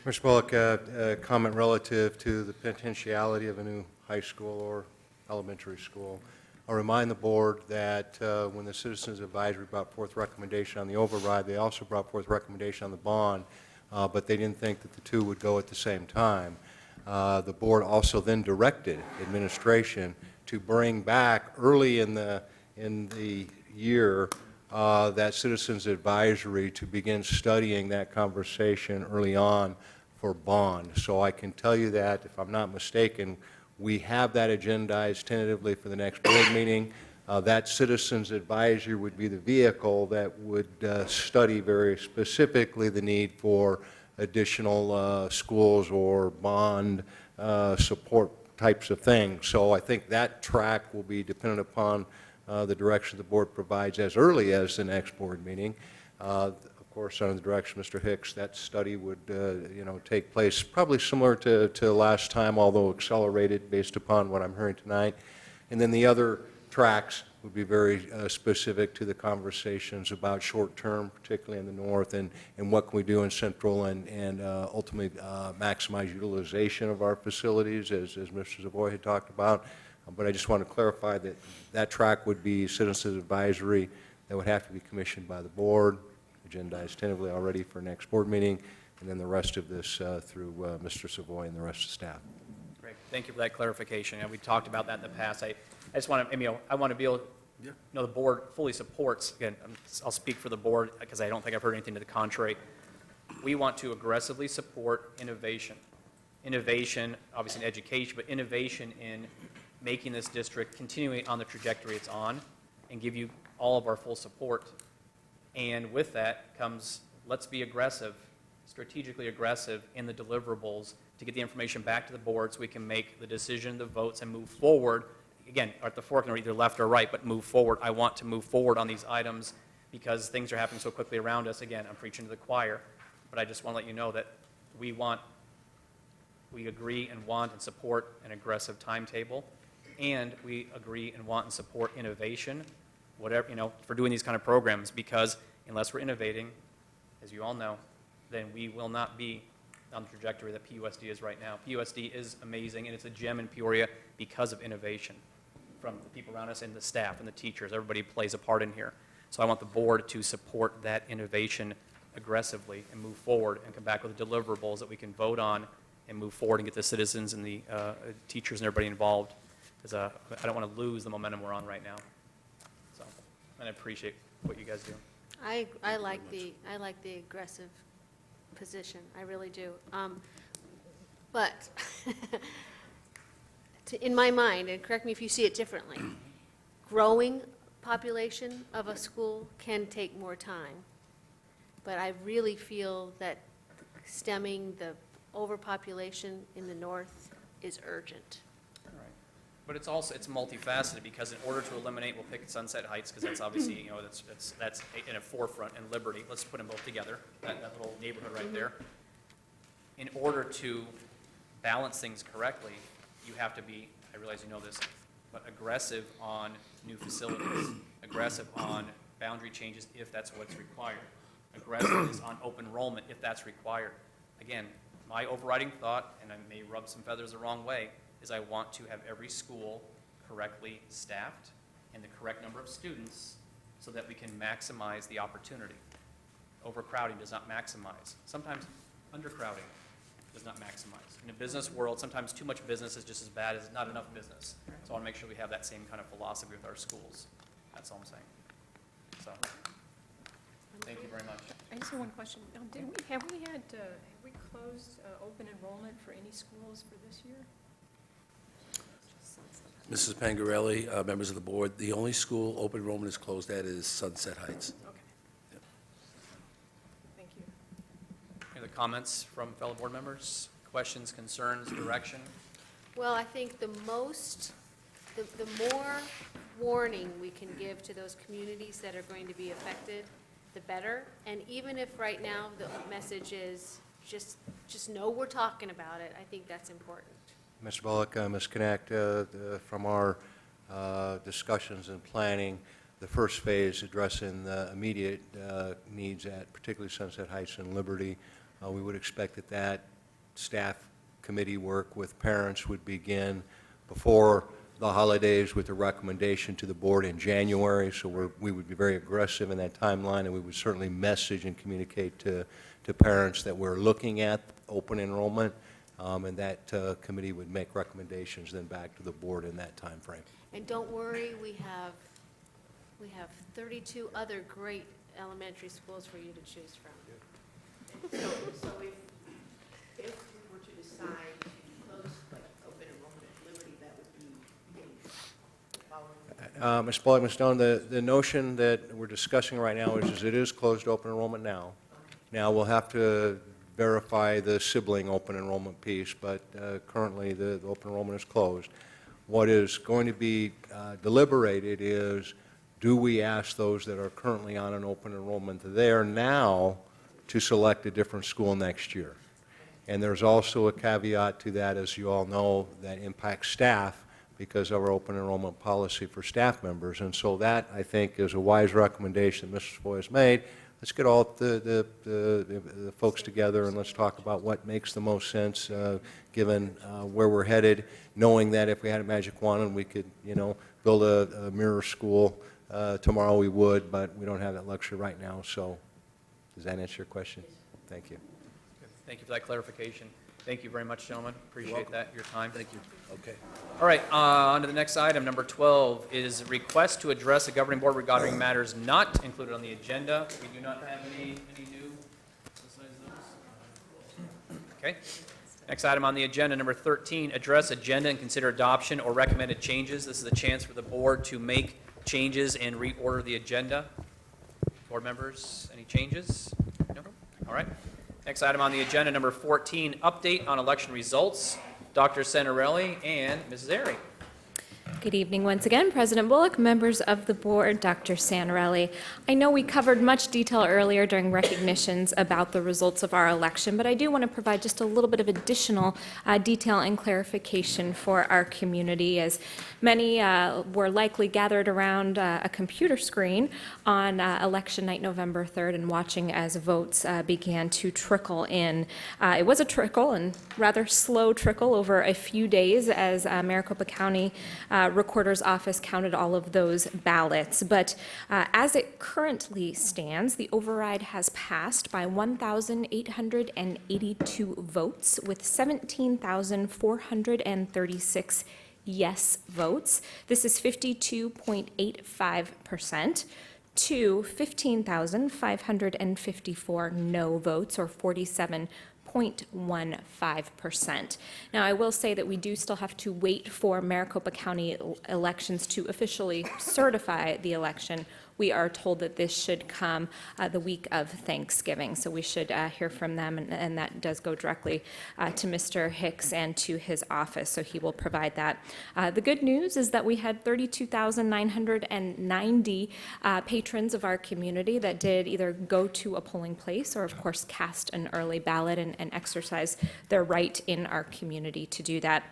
Mr. Bullock, a comment relative to the potentiality of a new high school or elementary school. I'll remind the board that when the Citizens Advisory brought forth recommendation on the override, they also brought forth recommendation on the bond, but they didn't think that the two would go at the same time. The board also then directed administration to bring back early in the year that Citizens Advisory to begin studying that conversation early on for bond. So I can tell you that, if I'm not mistaken, we have that agendized tentatively for the next board meeting. That Citizens Advisory would be the vehicle that would study very specifically the need for additional schools or bond support types of things. So I think that track will be dependent upon the direction the board provides as early as the next board meeting. Of course, under the direction of Mr. Hicks, that study would, take place probably similar to last time, although accelerated based upon what I'm hearing tonight. And then the other tracks would be very specific to the conversations about short-term, particularly in the north, and what can we do in central and ultimately maximize utilization of our facilities, as Mr. Savoy had talked about. But I just want to clarify that that track would be Citizens Advisory that would have to be commissioned by the board, agendized tentatively already for next board meeting, and then the rest of this through Mr. Savoy and the rest of the staff. Great. Thank you for that clarification. We talked about that in the past. I just want to, I want to be able, the board fully supports, again, I'll speak for the board because I don't think I've heard anything to the contrary. We want to aggressively support innovation. Innovation, obviously in education, but innovation in making this district continuing on the trajectory it's on and give you all of our full support. And with that comes, let's be aggressive, strategically aggressive in the deliverables to get the information back to the board so we can make the decision, the votes, and move forward. Again, at the fork, either left or right, but move forward. I want to move forward on these items because things are happening so quickly around us. Again, I'm preaching to the choir, but I just want to let you know that we agree and want and support an aggressive timetable, and we agree and want and support innovation, whatever, for doing these kind of programs, because unless we're innovating, as you all know, then we will not be on the trajectory that PUSD is right now. PUSD is amazing, and it's a gem in Peoria because of innovation from the people around us and the staff and the teachers. Everybody plays a part in here. So I want the board to support that innovation aggressively and move forward and come back with deliverables that we can vote on and move forward and get the citizens and the teachers and everybody involved. Because I don't want to lose the momentum we're on right now. So, and I appreciate what you guys do. I like the aggressive position, I really do. But in my mind, and correct me if you see it differently, growing population of a school can take more time. But I really feel that stemming the overpopulation in the north is urgent. All right. But it's also, it's multifaceted because in order to eliminate, we'll pick Sunset Heights because that's obviously, that's in a forefront, and Liberty. Let's put them both together, that little neighborhood right there. In order to balance things correctly, you have to be, I realize you know this, but aggressive on new facilities, aggressive on boundary changes if that's what's required, aggressive on open enrollment if that's required. Again, my overriding thought, and I may rub some feathers the wrong way, is I want to have every school correctly staffed and the correct number of students so that we can maximize the opportunity. Overcrowding does not maximize. Sometimes undercrowding does not maximize. In a business world, sometimes too much business is just as bad as not enough business. So I want to make sure we have that same kind of philosophy with our schools. That's all I'm saying. So, thank you very much. I just have one question. Have we closed open enrollment for any schools for this year? Mrs. Pangarelli, members of the board, the only school open enrollment is closed at is Sunset Heights. Okay. Yep. Thank you. Any other comments from fellow board members? Questions, concerns, direction? Well, I think the more warning we can give to those communities that are going to be affected, the better. And even if right now the message is just just know we're talking about it. I think that's important. Mr. Bullock, Ms. Knacht, from our discussions and planning, the first phase addressing the immediate needs at particularly Sunset Heights and Liberty, we would expect that staff committee work with parents would begin before the holidays with a recommendation to the board in January, so we would be very aggressive in that timeline, and we would certainly message and communicate to parents that we're looking at open enrollment, and that committee would make recommendations then back to the board in that time frame. And don't worry, we have 32 other great elementary schools for you to choose from. So if we were to decide to close open enrollment at Liberty, that would be following. Ms. Bullock, Ms. Stone, the notion that we're discussing right now is it is closed open enrollment now. Now, we'll have to verify the sibling open enrollment piece, but currently the open enrollment is closed. What is going to be deliberated is, do we ask those that are currently on an open enrollment there now to select a different school next year? And there's also a caveat to that, as you all know, that impacts staff because of our open enrollment policy for staff members. And so that, I think, is a wise recommendation that Mrs. Foy has made. Let's get all the folks together and let's talk about what makes the most sense given where we're headed, knowing that if we had a magic wand and we could, build a mirror school tomorrow, we would, but we don't have that luxury right now. So does that answer your question? Thank you. Thank you for that clarification. Thank you very much, gentlemen. Appreciate welcome. that, your time. Thank you. Okay. All right, on to the next item, number 12, is request to address the governing board regarding matters not included on the agenda. We do not have any new besides those. Okay. Next item on the agenda, number 13, address agenda and consider adoption or recommended changes. This is a chance for the board to make changes and reorder the agenda. Board members, any changes? No? All right. Next item on the agenda, number 14, update on election results. Dr. Santarelli and Mrs. Airy. Good evening once again, President Bullock, members of the board, Dr. Santarelli. I know we covered much detail earlier during recognitions about the results of our election, but I do want to provide just a little bit of additional detail and clarification for our community, as many were likely gathered around a computer screen on election night, November 3rd, and watching as votes began to trickle in. It was a trickle, and rather slow trickle over a few days as Maricopa County Recorder's Office counted all of those ballots. But as it currently stands, the override has passed by 1,882 votes, with 17,436 yes votes. This is 52.85%. to 15,554 no votes, or 47.15%. Now, I will say that we do still have to wait for Maricopa County elections to officially certify the election. We are told that this should come the week of Thanksgiving, so we should hear from them, and that does go directly to Mr. Hicks and to his office, so he will provide that. The good news is that we had 32,990 patrons of our community that did either go to a polling place or, of course, cast an early ballot and exercise their right in our community to do that.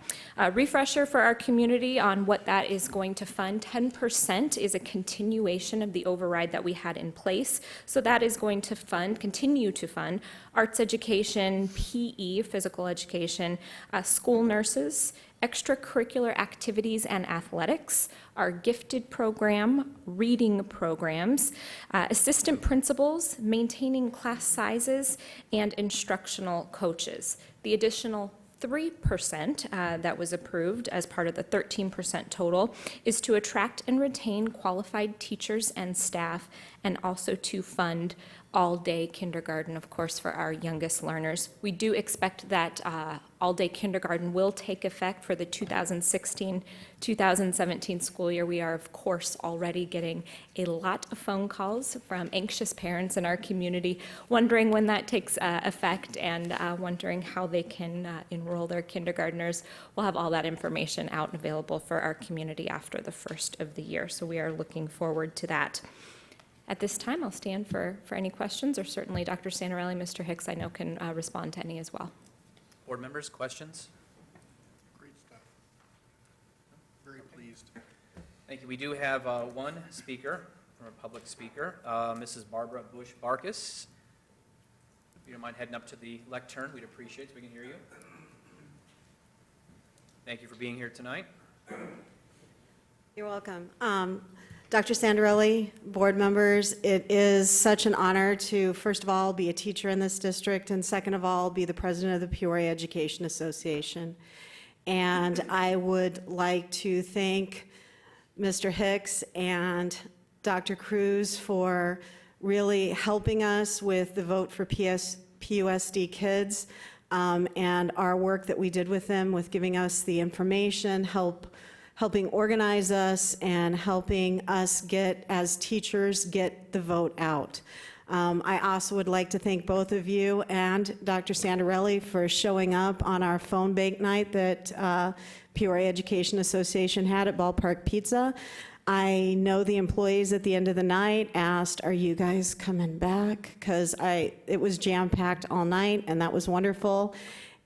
Refresher for our community on what that is going to fund: 10% is a continuation of the override that we had in place. So that is going to continue to fund arts education, PE, physical education, school nurses, extracurricular activities and athletics, our gifted program, reading programs, assistant principals, maintaining class sizes, and instructional coaches. The additional 3% that was approved as part of the 13% total is to attract and retain qualified teachers and staff, and also to fund all-day kindergarten, of course, for our youngest learners. We do expect that all-day kindergarten will take effect for the 2016-2017 school year. We are, of course, already getting a lot of phone calls from anxious parents in our community wondering when that takes effect and wondering how they can enroll their kindergartners. We'll have all that information out and available for our community after the first of the year, so we are looking forward to that. At this time, I'll stand for any questions, or certainly Dr. Santarelli, Mr. Hicks, I know, can respond to any as well. Board members, questions? Great stuff. Very pleased. Thank you. We do have one speaker, from a public speaker, Mrs. Barbara Bush Barkis. If you don't mind heading up to the lectern, we'd appreciate it so we can hear you. Thank you for being here tonight. You're welcome. Dr. Sandarelli, board members, it is such an honor to, first of all, be a teacher in this district, and second of all, be the president of the Peoria Education Association. And I would like to thank Mr. Hicks and Dr. Cruz for really helping us with the Vote for PUSD Kids, and our work that we did with them with giving us the information, helping organize us, and helping us get, as teachers, get the vote out. I also would like to thank both of you and Dr. Sandarelli for showing up on our phone bank night that Peoria Education Association had at Ballpark Pizza. I know the employees at the end of the night asked, "Are you guys coming back?" Because it was jam-packed all night, and that was wonderful.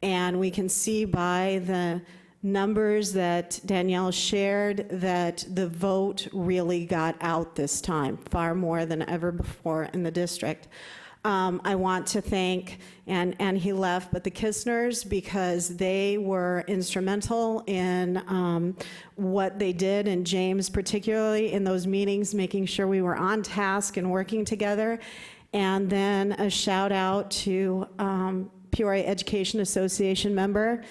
And we can see by the numbers that Danielle shared that the vote really got out this time, far more than ever before in the district. I want to thank, and he left, but the Kistners, because they were instrumental in what they did, and James particularly in those meetings, making sure we were on task and working together. And then a shout out to Peoria Education Association member,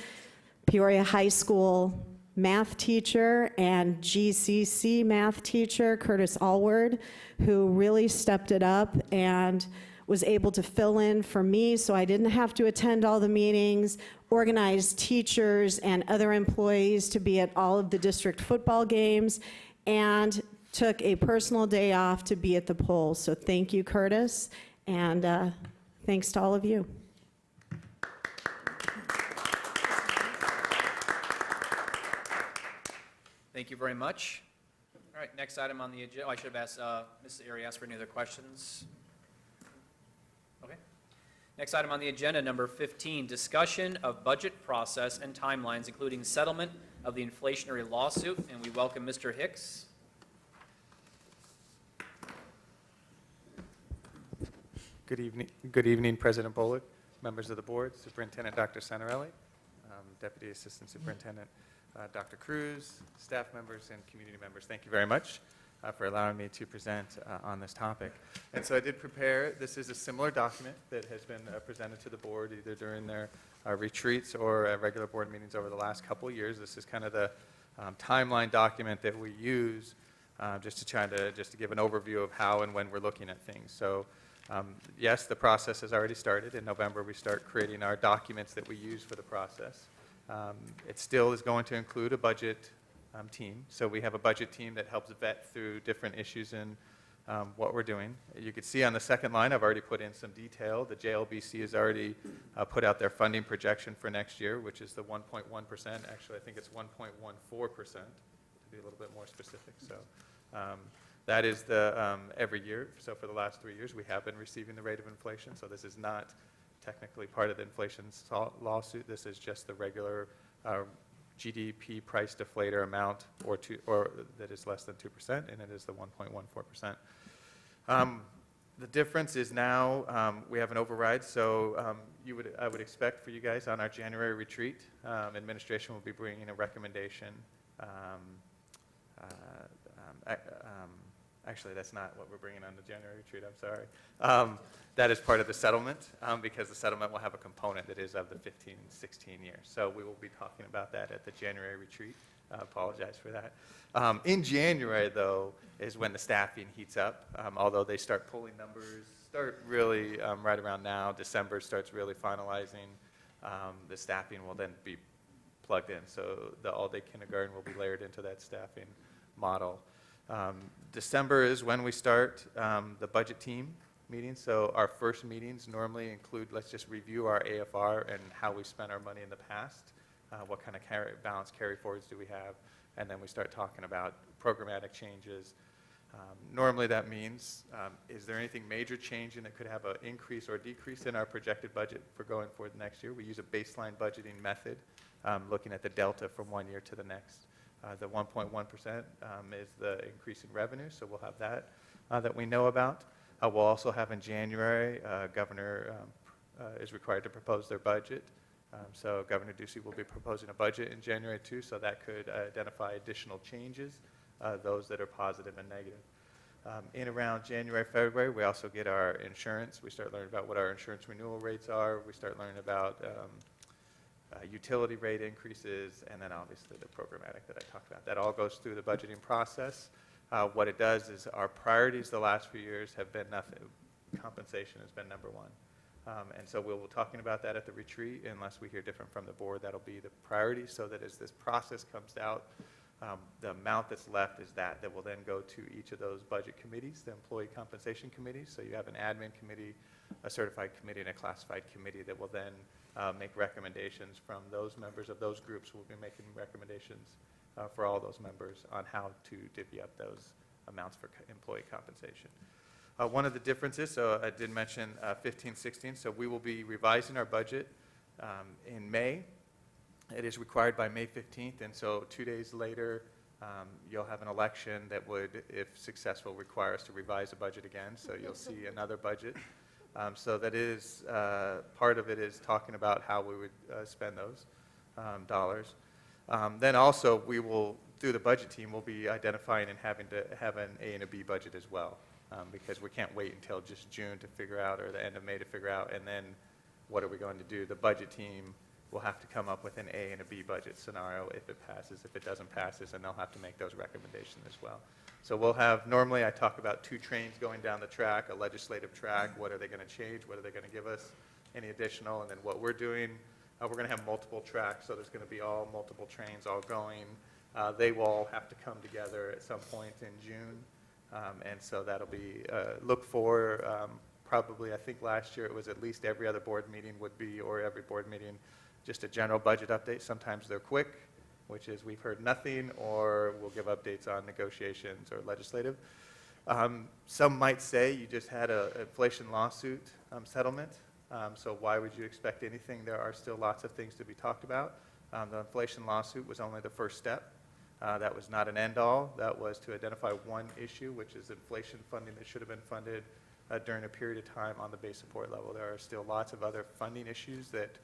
Peoria High School math teacher and GCC math teacher, Curtis Allward, who really stepped it up and was able to fill in for me so I didn't have to attend all the meetings, organized teachers and other employees to be at all of the district football games, and took a personal day off to be at the polls. So thank you, Curtis, and thanks to all of you. Thank you very much. All right, next item on the agenda, I should have asked Mrs. Arias for any other questions. Okay. Next item on the agenda, number 15, discussion of budget process and timelines, including settlement of the inflationary lawsuit, and we welcome Mr. Hicks. Good evening, President Bullock, members of the board, Superintendent Dr. Santarelli, Deputy Assistant Superintendent Dr. Cruz, staff members, and community members. Thank you very much for allowing me to present on this topic. And so I did prepare, this is a similar document that has been presented to the board either during their retreats or regular board meetings over the last couple of years. This is kind of the timeline document that we use just to give an overview of how and when we're looking at things. So yes, the process has already started. In November, we start creating our documents that we use for the process. It still is going to include a budget team. So we have a budget team that helps vet through different issues in what we're doing. You can see on the second line, I've already put in some detail. The JLBC has already put out their funding projection for next year, which is the 1.1%. Actually, I think it's 1.14%, to be a little bit more specific. So that is the every year. So for the last 3 years, we have been receiving the rate of inflation. So this is not technically part of the inflation lawsuit. This is just the regular GDP price deflator amount, or that is less than 2%, and it is the 1.14%. The difference is now we have an override. So I would expect for you guys on our January retreat, administration will be bringing a recommendation. Actually, that's not what we're bringing on the January retreat, I'm sorry. That is part of the settlement, because the settlement will have a component that is of the 15 and 16 years. So we will be talking about that at the January retreat. I apologize for that. In January, though, is when the staffing heats up, although they start pulling numbers, start really right around now. December starts really finalizing. The staffing will then be plugged in. So the all-day kindergarten will be layered into that staffing model. December is when we start the budget team meetings. So our first meetings normally include, let's just review our AFR and how we spent our money in the past. What kind of balance carry forwards do we have? And then we start talking about programmatic changes. Normally, that means, is there anything major changing that could have an increase or decrease in our projected budget for going forward next year? We use a baseline budgeting method, looking at the delta from one year to the next. The 1.1% is the increase in revenue, so we'll have that that we know about. We'll also have in January, Governor is required to propose their budget. So Governor Ducey will be proposing a budget in January too, so that could identify additional changes, those that are positive and negative. In around January, February, we also get our insurance. We start learning about what our insurance renewal rates are. We start learning about utility rate increases, and then obviously the programmatic that I talked about. That all goes through the budgeting process. What it does is our priorities the last few years have been nothing. Compensation has been number one. And so we'll be talking about that at the retreat. Unless we hear different from the board, that'll be the priority, so that as this process comes out, the amount that's left is that will then go to each of those budget committees, the employee compensation committees. So you have an admin committee, a certified committee, and a classified committee that will then make recommendations from those members of those groups. Will be making recommendations for all those members on how to divvy up those amounts for employee compensation. One of the differences, so I did mention 15-16, so we will be revising our budget in May. It is required by May 15th, and so 2 days later, you'll have an election that would, if successful, require us to revise the budget again, so you'll see another budget. So that is, part of it is talking about how we would spend those dollars. Then also, we will, through the budget team, we'll be identifying and having to have an A and a B budget as well, because we can't wait until just June to figure out, or the end of May to figure out, and then what are we going to do? The budget team will have to come up with an A and a B budget scenario if it passes. If it doesn't pass, and they'll have to make those recommendations as well. So we'll have, normally I talk about 2 trains going down the track, a legislative track. What are they going to change? What are they going to give us? Any additional? And then what we're doing, we're going to have multiple tracks, so there's going to be all multiple trains all going. They will all have to come together at some point in June. And so that'll be, look for, probably, I think last year it was at least every other board meeting would be, or every board meeting, just a general budget update. Sometimes they're quick, which is we've heard nothing, or we'll give updates on negotiations or legislative. Some might say you just had an inflation lawsuit settlement, so why would you expect anything? There are still lots of things to be talked about. The inflation lawsuit was only the first step. That was not an end-all. That was to identify one issue, which is inflation funding that should have been funded during a period of time on the base support level. There are still lots of other funding issues that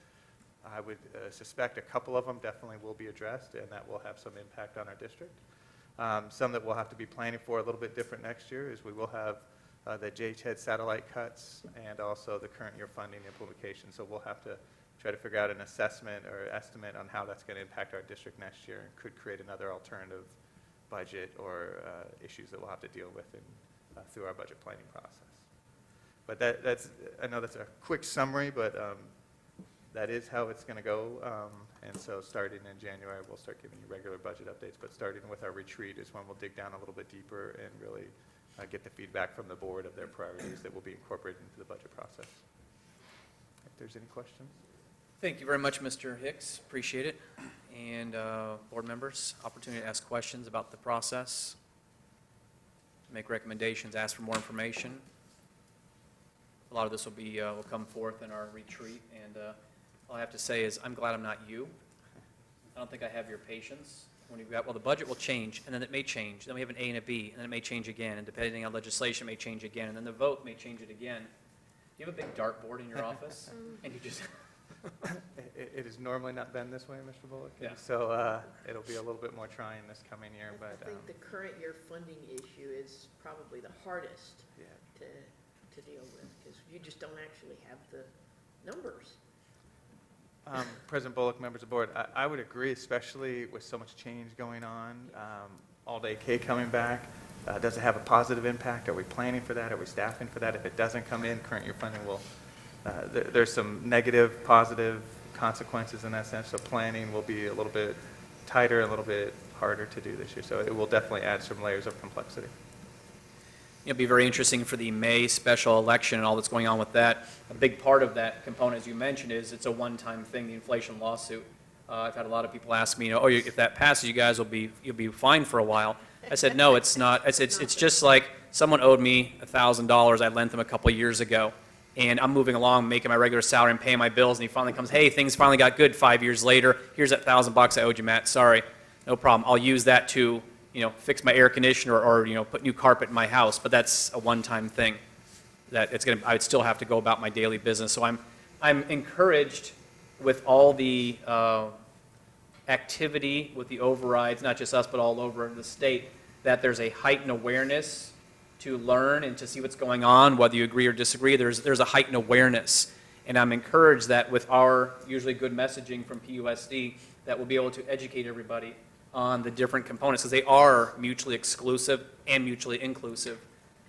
I would suspect a couple of them definitely will be addressed, and that will have some impact on our district. Some that we'll have to be planning for a little bit different next year is we will have the JTED satellite cuts and also the current year funding implementation. So we'll have to try to figure out an assessment or estimate on how that's going to impact our district next year, and could create another alternative budget or issues that we'll have to deal with through our budget planning process. But that's, I know that's a quick summary, but that is how it's going to go. And so starting in January, we'll start giving you regular budget updates, but starting with our retreat is when we'll dig down a little bit deeper and really get the feedback from the board of their priorities that will be incorporated into the budget process. If there's any questions. Thank you very much, Mr. Hicks. Appreciate it. And board members, opportunity to ask questions about the process, make recommendations, ask for more information. A lot of this will be will come forth in our retreat, and all I have to say is I'm glad I'm not you. I don't think I have your patience. When you've got, well, the budget will change, and then it may change. Then we have an A and a B, and then it may change again, and depending on legislation, it may change again, and then the vote may change it again. You have a big dartboard in your office, and you just... It has normally not been this way, Mr. Bullock. Yeah. So it'll be a little bit more trying this coming year, but I think the current year funding issue is probably the hardest yeah. to deal with, because you just don't actually have the numbers. President Bullock, members of the board, I would agree, especially with so much change going on. All-day K coming back, does it have a positive impact? Are we planning for that? Are we staffing for that? If it doesn't come in, current year funding will, there's some negative, positive consequences in that sense, so planning will be a little bit tighter, a little bit harder to do this year. So it will definitely add some layers of complexity. It'll be very interesting for the May special election and all that's going on with that. A big part of that component, as you mentioned, is it's a one-time thing, the inflation lawsuit. I've had a lot of people ask me, oh, if that passes, you'll be fine for a while. I said, no, it's not. It's just like someone owed me $1,000. I lent them a couple of years ago, and I'm moving along, making my regular salary and paying my bills, and he finally comes, hey, things finally got good 5 years later. Here's that $1,000 I owed you, Matt. Sorry, no problem. I'll use that to, fix my air conditioner or put new carpet in my house. But that's a one-time thing. I would still have to go about my daily business. So I'm encouraged with all the activity with the overrides, not just us, but all over the state, that there's a heightened awareness to learn and to see what's going on, whether you agree or disagree. There's a heightened awareness. And I'm encouraged that with our usually good messaging from PUSD, that we'll be able to educate everybody on the different components, because they are mutually exclusive and mutually inclusive.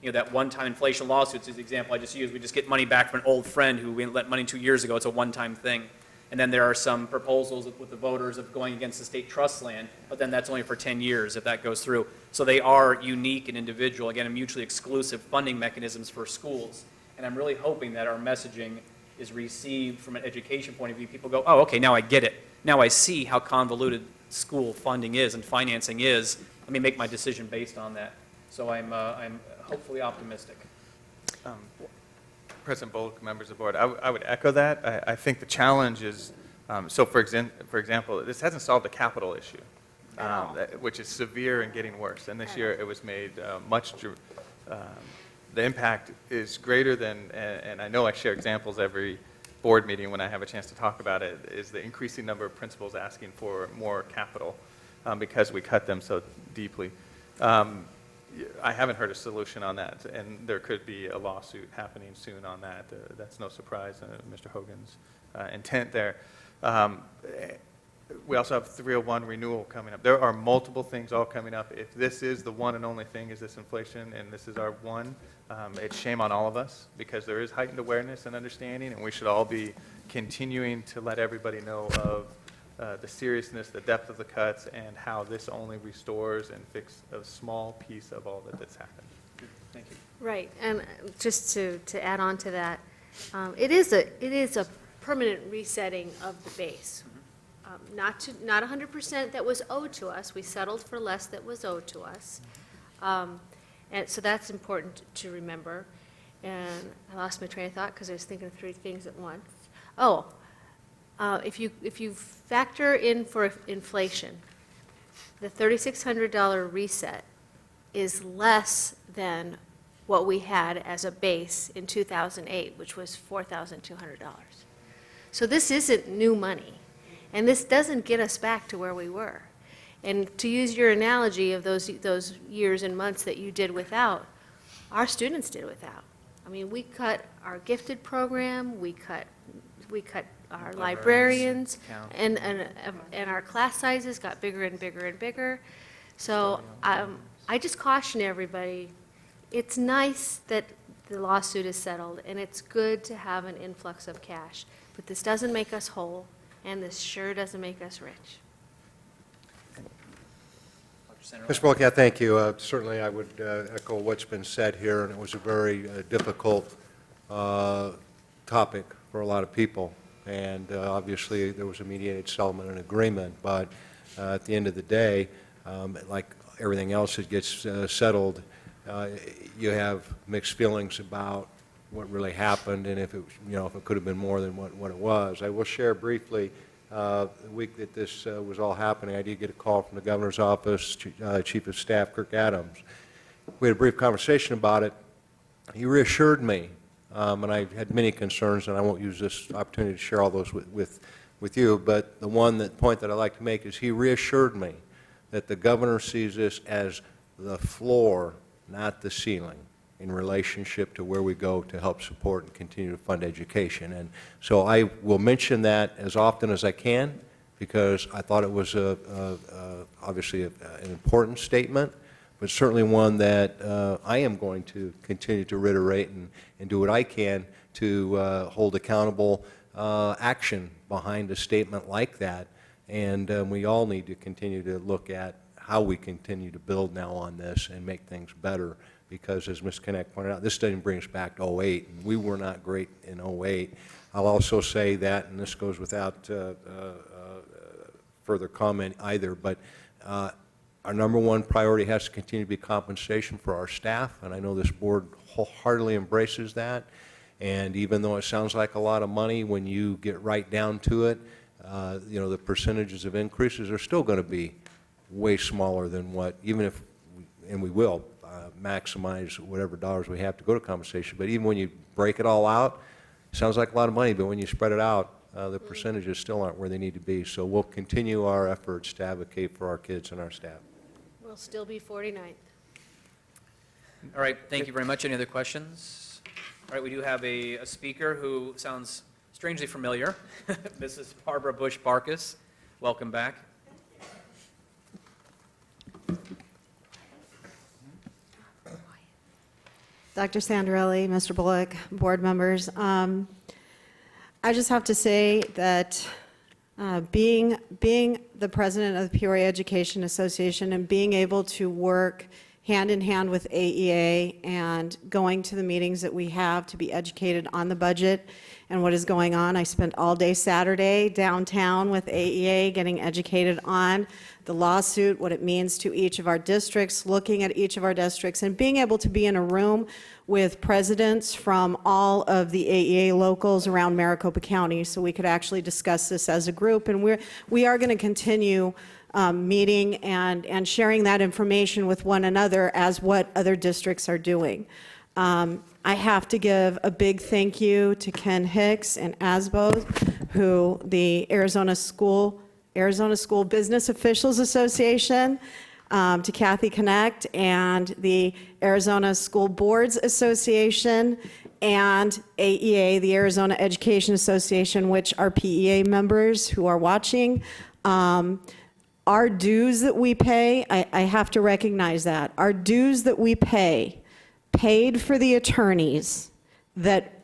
That one-time inflation lawsuits is the example I just used. We just get money back from an old friend who we lent money 2 years ago. It's a one-time thing. And then there are some proposals with the voters of going against the state trust land, but then that's only for 10 years if that goes through. So they are unique and individual, again, and mutually exclusive funding mechanisms for schools. And I'm really hoping that our messaging is received from an education point of view. People go, oh, okay, now I get it. Now I see how convoluted school funding is and financing is. Let me make my decision based on that. So I'm hopefully optimistic. President Bullock, members of the board, I would echo that. I think the challenge is, so for example, this hasn't solved a capital issue, which is severe and getting worse. And this year it was made the impact is greater than, and I know I share examples every board meeting when I have a chance to talk about it, is the increasing number of principals asking for more capital because we cut them so deeply. I haven't heard a solution on that, and there could be a lawsuit happening soon on that. That's no surprise, Mr. Hogan's intent there. We also have 301 renewal coming up. There are multiple things all coming up. If this is the one and only thing, is this inflation, and this is our one, it's shame on all of us, because there is heightened awareness and understanding, and we should all be continuing to let everybody know of the seriousness, the depth of the cuts, and how this only restores and fixes a small piece of all that's happened. Thank you. Right, and just to add on to that, it is a permanent resetting of the base. Not 100% that was owed to us. We settled for less that was owed to us. And so that's important to remember. And I lost my train of thought because I was thinking of three things at once. Oh, if you factor in for inflation, the $3,600 reset is less than what we had as a base in 2008, which was $4,200. So this isn't new money, and this doesn't get us back to where we were. And to use your analogy of those years and months that you did without, our students did without. I mean, we cut our gifted program, we cut our librarians, and our class sizes got bigger and bigger and bigger. So I just caution everybody, it's nice that the lawsuit is settled, and it's good to have an influx of cash, but this doesn't make us whole, and this sure doesn't make us rich. Mr. Bullock, yeah, thank you. Certainly, I would echo what's been said here, and it was a very difficult topic for a lot of people. And obviously, there was a mediated settlement and agreement, but at the end of the day, like everything else that gets settled, you have mixed feelings about what really happened and if it, if it could have been more than what it was. I will share briefly. The week that this was all happening, I did get a call from the governor's office, Chief of Staff Kirk Adams. We had a brief conversation about it. He reassured me, and I had many concerns, and I won't use this opportunity to share all those with you, but the point that I'd like to make is he reassured me that the governor sees this as the floor, not the ceiling, in relationship to where we go to help support and continue to fund education. And so I will mention that as often as I can, because I thought it was obviously an important statement, but certainly one that I am going to continue to reiterate and do what I can to hold accountable action behind a statement like that. And we all need to continue to look at how we continue to build now on this and make things better. Because, as Ms. Kinect pointed out, this doesn't bring us back to 08, and we were not great in 08. I'll also say that, and this goes without further comment either, but our number one priority has to continue to be compensation for our staff, and I know this board wholeheartedly embraces that. And even though it sounds like a lot of money, when you get right down to it, you know, the percentages of increases are still going to be way smaller than what, even if, and we will maximize whatever dollars we have to go to compensation, but even when you break it all out, it sounds like a lot of money, but when you spread it out, the percentages still aren't where they need to be. So we'll continue our efforts to advocate for our kids and our staff. We'll still be 49th. All right, thank you very much. Any other questions? All right, we do have a speaker who sounds strangely familiar, Mrs. Barbara Bush-Barkus. Welcome back. Dr. Sandarelli, Mr. Bullock, board members, I just have to say that being the president of the Peoria Education Association and being able to work hand in hand with AEA and going to the meetings that we have to be educated on the budget and what is going on. I spent all day Saturday downtown with AEA getting educated on the lawsuit, what it means to each of our districts, looking at each of our districts, and being able to be in a room with presidents from all of the AEA locals around Maricopa County so we could actually discuss this as a group. And we are going to continue meeting and sharing that information with one another as what other districts are doing. I have to give a big thank you to Ken Hicks and ASBO, who the Arizona School Business Officials Association, to Kathy Connect and the Arizona School Boards Association and AEA, the Arizona Education Association, which are PEA members who are watching. Our dues that we pay, I have to recognize that. Our dues that we paid for the attorneys that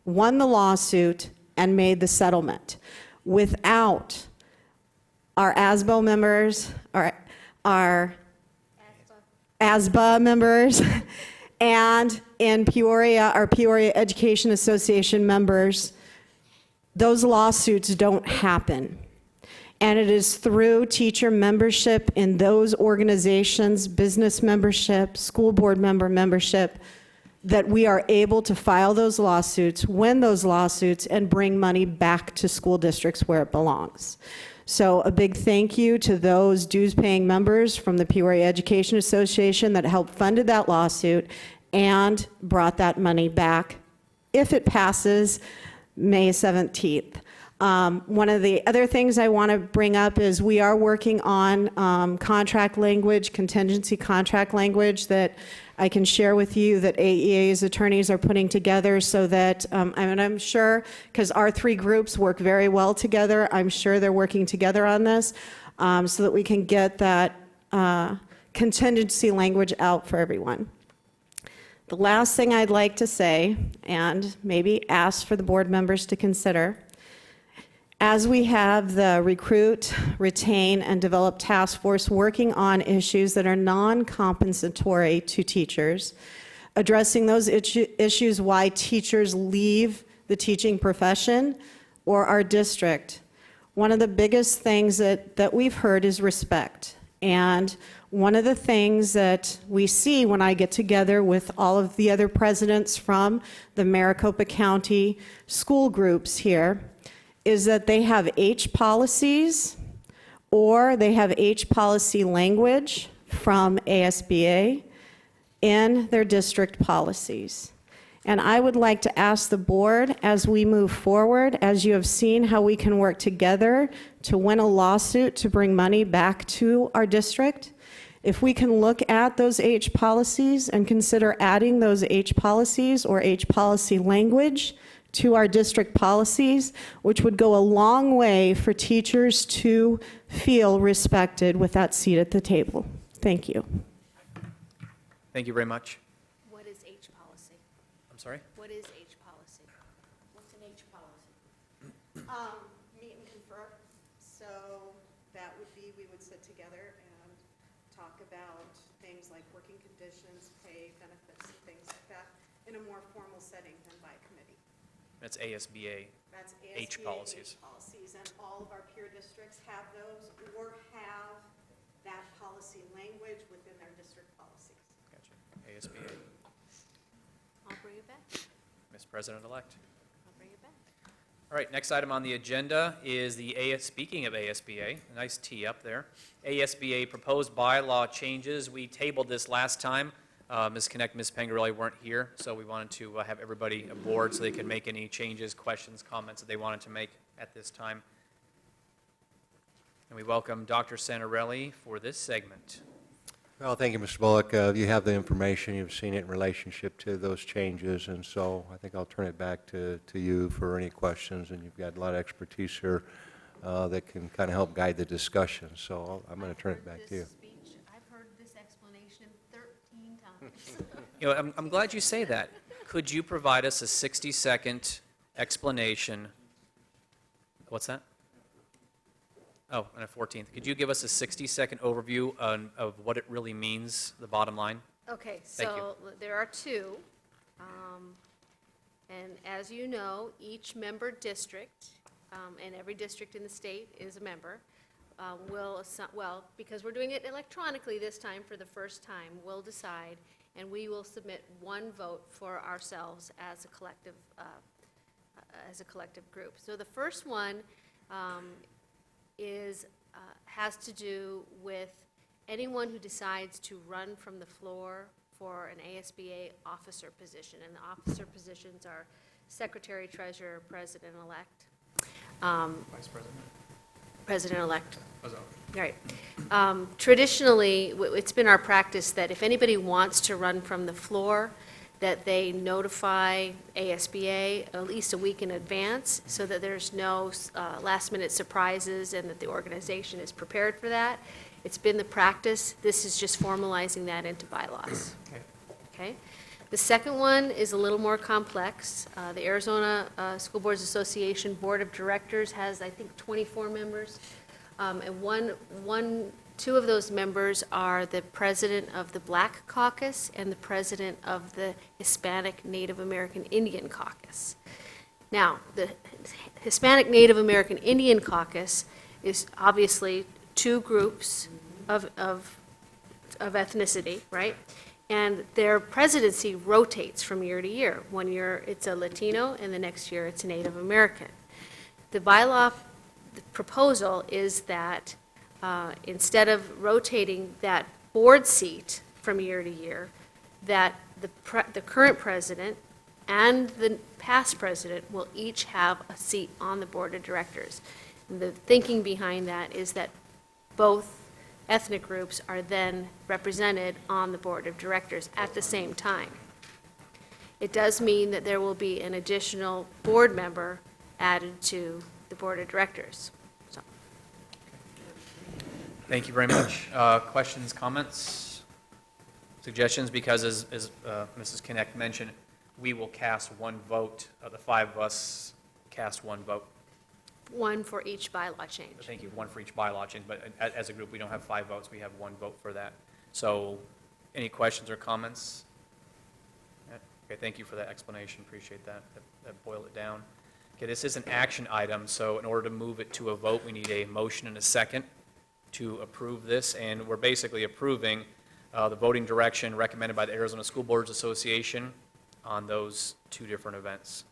won the lawsuit and made the settlement. Without our ASBO members, our ASBA members, and in Peoria, our Peoria Education Association members, those lawsuits don't happen. And it is through teacher membership in those organizations, business membership, school board membership, that we are able to file those lawsuits, win those lawsuits, and bring money back to school districts where it belongs. So a big thank you to those dues-paying members from the Peoria Education Association that helped funded that lawsuit and brought that money back, if it passes, May 17th. One of the other things I want to bring up is we are working on contract language, contingency contract language that I can share with you that AEA's attorneys are putting together so that, I'm sure, because our three groups work very well together, I'm sure they're working together on this so that we can get that contingency language out for everyone. The last thing I'd like to say, and maybe ask for the board members to consider, as we have the recruit, retain, and develop task force working on issues that are non-compensatory to teachers, addressing those issues why teachers leave the teaching profession or our district, one of the biggest things that we've heard is respect. And one of the things that we see when I get together with all of the other presidents from the Maricopa County school groups here is that they have H policies or they have H policy language from ASBA in their district policies. And I would like to ask the board, as we move forward, as you have seen how we can work together to win a lawsuit to bring money back to our district, if we can look at those H policies and consider adding those H policies or H policy language to our district policies, which would go a long way for teachers to feel respected with that seat at the table. Thank you. Thank you very much. What is H policy? I'm sorry? What is H policy? What's an H policy? Meet and confer. So that would be, we would sit together and talk about things like working conditions, pay, benefits, and things like that in a more formal setting than by committee. That's ASBA. That's H ASBA policies. policies, and all of our peer districts have those or have that policy language within their district policies. Gotcha. ASBA. I'll bring it back. Ms. President-elect. I'll bring it back. All right, next item on the agenda is speaking of ASBA, a nice tee up there. ASBA proposed bylaw changes. We tabled this last time. Ms. Connect, Ms. Pangarelli weren't here, so we wanted to have everybody aboard so they could make any changes, questions, comments that they wanted to make at this time. And we welcome Dr. Santarelli for this segment. Well, thank you, Mr. Bullock. You have the information, you've seen it in relationship to those changes, and so I think I'll turn it back to you for any questions, and you've got a lot of expertise here that can kind of help guide the discussion, so I'm going to turn it back to you. I've heard this explanation 13 times. You know, I'm glad you say that. Could you provide us a 60-second explanation? What's that? Oh, and a 14th. Could you give us a 60-second overview of what it really means, the bottom line? Okay, Thank you. so there are two. And as you know, each member district, and every district in the state is a member, well, because we're doing it electronically this time for the first time, we'll decide, and we will submit one vote for ourselves as a collective group. So the first one has to do with anyone who decides to run from the floor for an ASBA officer position. And the officer positions are secretary, treasurer, president-elect. Vice President. President-elect. Oh, Right. Traditionally, it's been our practice that if anybody wants to run from the floor, that they notify ASBA at least a week in advance so that there's no last-minute surprises and that the organization is prepared for that. It's been the practice. This is just formalizing that into bylaws. Okay? The second one is a little more complex. The Arizona School Boards Association Board of Directors has, I think, 24 members. And two of those members are the president of the Black Caucus and the president of the Hispanic Native American Indian Caucus. Now, the Hispanic Native American Indian Caucus is obviously two groups of ethnicity, right? And their presidency rotates from year to year. One year it's a Latino, and the next year it's a Native American. The bylaw proposal is that instead of rotating that board seat from year to year, that the current president and the past president will each have a seat on the board of directors. And the thinking behind that is that both ethnic groups are then represented on the board of directors at the same time. It does mean that there will be an additional board member added to the board of directors. So. Thank you very much. Questions, comments, suggestions? Because as Mrs. Connect mentioned, we will cast one vote. The five of us cast one vote. One for each bylaw change. Thank you, one for each bylaw change, but as a group, we don't have 5 votes, we have one vote for that. So, any questions or comments? Okay, thank you for that explanation, appreciate that. That boiled it down. Okay, this is an action item, so in order to move it to a vote, we need a motion and a second to approve this, and we're basically approving the voting direction recommended by the Arizona School Boards Association on those two different events,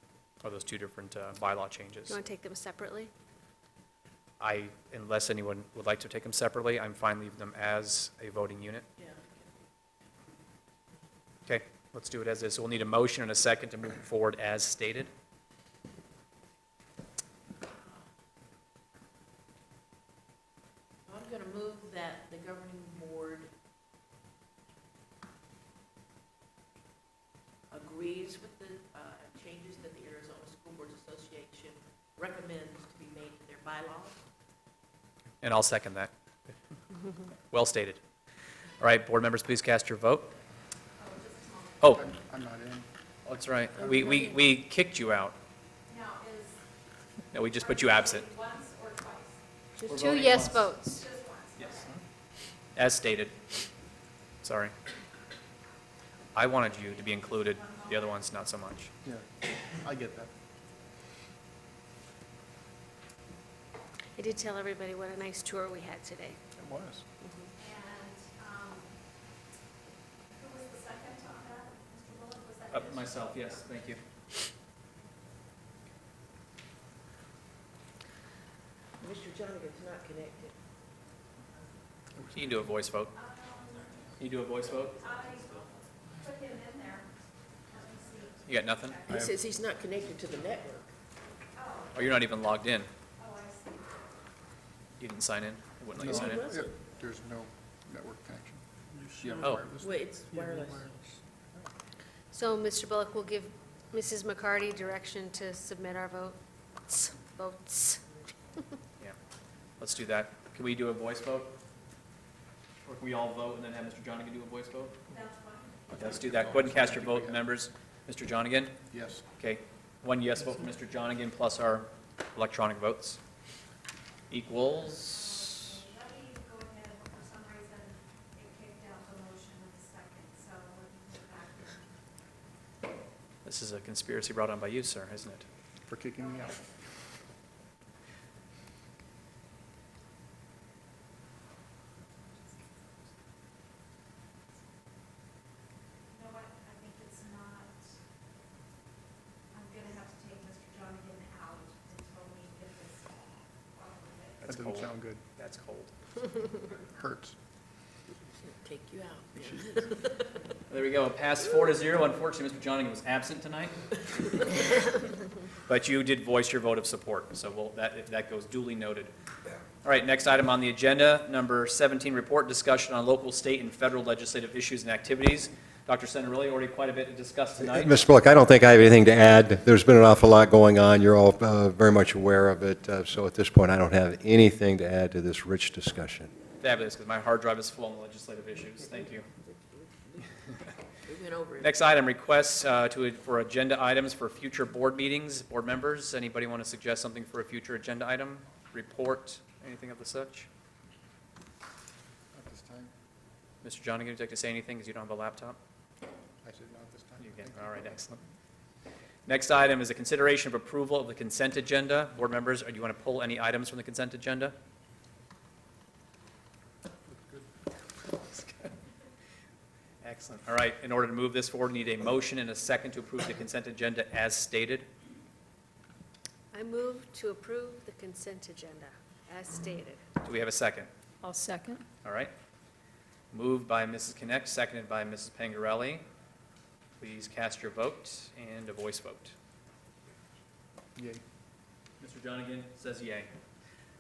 or those two different bylaw changes. You want to take them separately? Unless anyone would like to take them separately, I'm fine leaving them as a voting unit. Yeah. Okay, let's do it as is. So we'll need a motion and a second to move forward as stated. I'm going to move that the governing board agrees with the changes that the Arizona School Boards Association recommends to be made to their bylaws. And I'll second that. Well stated. All right, board members, please cast your vote. Oh, I'm not in. that's right. We kicked you out. No, we just put you absent. Just two yes votes. Yes. As stated. Sorry. I wanted you to be included, the other ones not so much. Yeah, I get that. I did tell everybody what a nice tour we had today. It was. Myself, yes, thank you. Mr. Jonigan's not connected. You can do a voice vote. Can you do a voice vote? You got nothing? He says he's not connected to the network. Oh, you're not even logged in? You didn't sign in? It wouldn't let you sign in? wasn't. There's no network connection. Oh. Wireless. Wait, it's wireless. So Mr. Bullock will give Mrs. McCarty direction to submit our votes. Yeah, let's do that. Can we do a voice vote? Or can we all vote and then have Mr. Jonigan do a voice vote? That's fine. Okay, let's do that. Go ahead and cast your vote, members. Mr. Jonigan? Yes. Okay, one yes vote for Mr. Jonigan plus our electronic votes. Equals, Let me go ahead, for some reason, it kicked out the motion in a second, so we'll put it back in. this is a conspiracy brought on by you, sir, isn't it? For kicking me out. You know what, I think it's not, I'm gonna have to take Mr. Jonigan out until we get this off of it. That That's doesn't cold. sound good. That's cold. Hurts. Take you out. There we go, passed 4-0. Unfortunately, Mr. Jonigan was absent tonight. But you did voice your vote of support, so that goes duly noted. All right, next item on the agenda, number 17, report discussion on local, state, and federal legislative issues and activities. Dr. Senarelli, already quite a bit to discuss tonight. Mr. Bullock, I don't think I have anything to add. There's been an awful lot going on. You're all very much aware of it. So at this point, I don't have anything to add to this rich discussion. Fabulous, because my hard drive is full on the legislative issues. Thank you. We went over it. Next item, requests for agenda items for future board meetings. Board members, anybody want to suggest something for a future agenda item? Report, anything of the such? At this time, Mr. Jonigan, would you like to say anything because you don't have a laptop? I said not this time. You can. All right, excellent. Next item is a consideration of approval of the consent agenda. Board members, do you want to pull any items from the consent agenda? Excellent. All right, in order to move this forward, we need a motion and a second to approve the consent agenda as stated. I move to approve the consent agenda as stated. Do we have a second? I'll second. All right. Moved by Mrs. Connect, seconded by Mrs. Pangarelli. Please cast your vote and a voice vote. Yay. Mr. Jonigan says yay.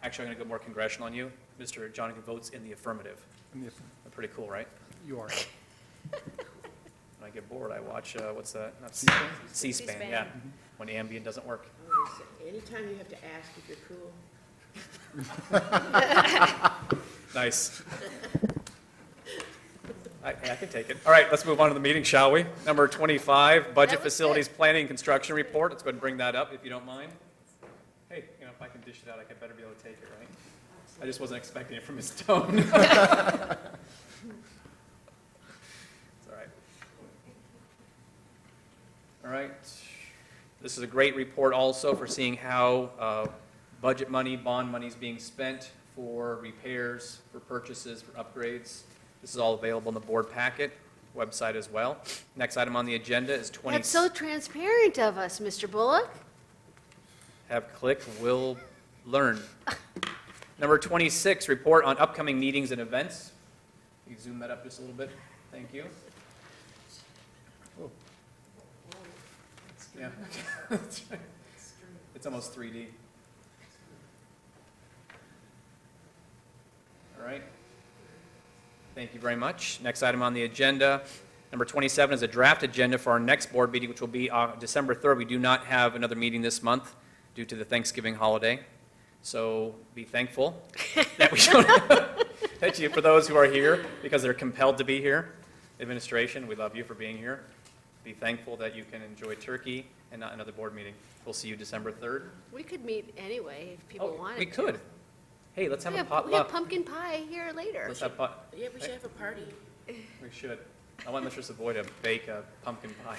Actually, I'm going to go more congressional on you. Mr. Jonigan votes in the affirmative. And if Pretty cool, right? you are. When I get bored, I watch, what's that? Not C-SPAN? C-SPAN, C-SPAN. yeah. When Ambien doesn't work. Anytime you have to ask if you're cool. Nice. I can take it. All right, let's move on to the meeting, shall we? Number 25, Budget That was Facilities good. Planning and Construction Report. Let's go ahead and bring that up, if you don't mind. Hey, if I can dish it out, I could better be able to take it, right? I just wasn't expecting it from his tone. It's all right. All right. This is a great report also for seeing how budget money, bond money is being spent for repairs, for purchases, for upgrades. This is all available in the board packet, website as well. Next item on the agenda is 20. That's so transparent of us, Mr. Bullock. Have click, will learn. Number 26, report on upcoming meetings and events. Can you zoom that up just a little bit? Thank you. Yeah. It's almost 3D. All right. Thank you very much. Next item on the agenda, number 27 is a draft agenda for our next board meeting, which will be December 3rd. We do not have another meeting this month due to the Thanksgiving holiday. So be thankful that we don't that you, for those who are here, because they're compelled to be here. Administration, we love you for being here. Be thankful that you can enjoy turkey and not another board meeting. We'll see you December 3rd. We could meet anyway if people wanted to. We could. Hey, let's have a We have potluck. pumpkin pie here later. Let's have pot. Yeah, we should have a party. We should. I want Mr. Savoy to bake a pumpkin pie.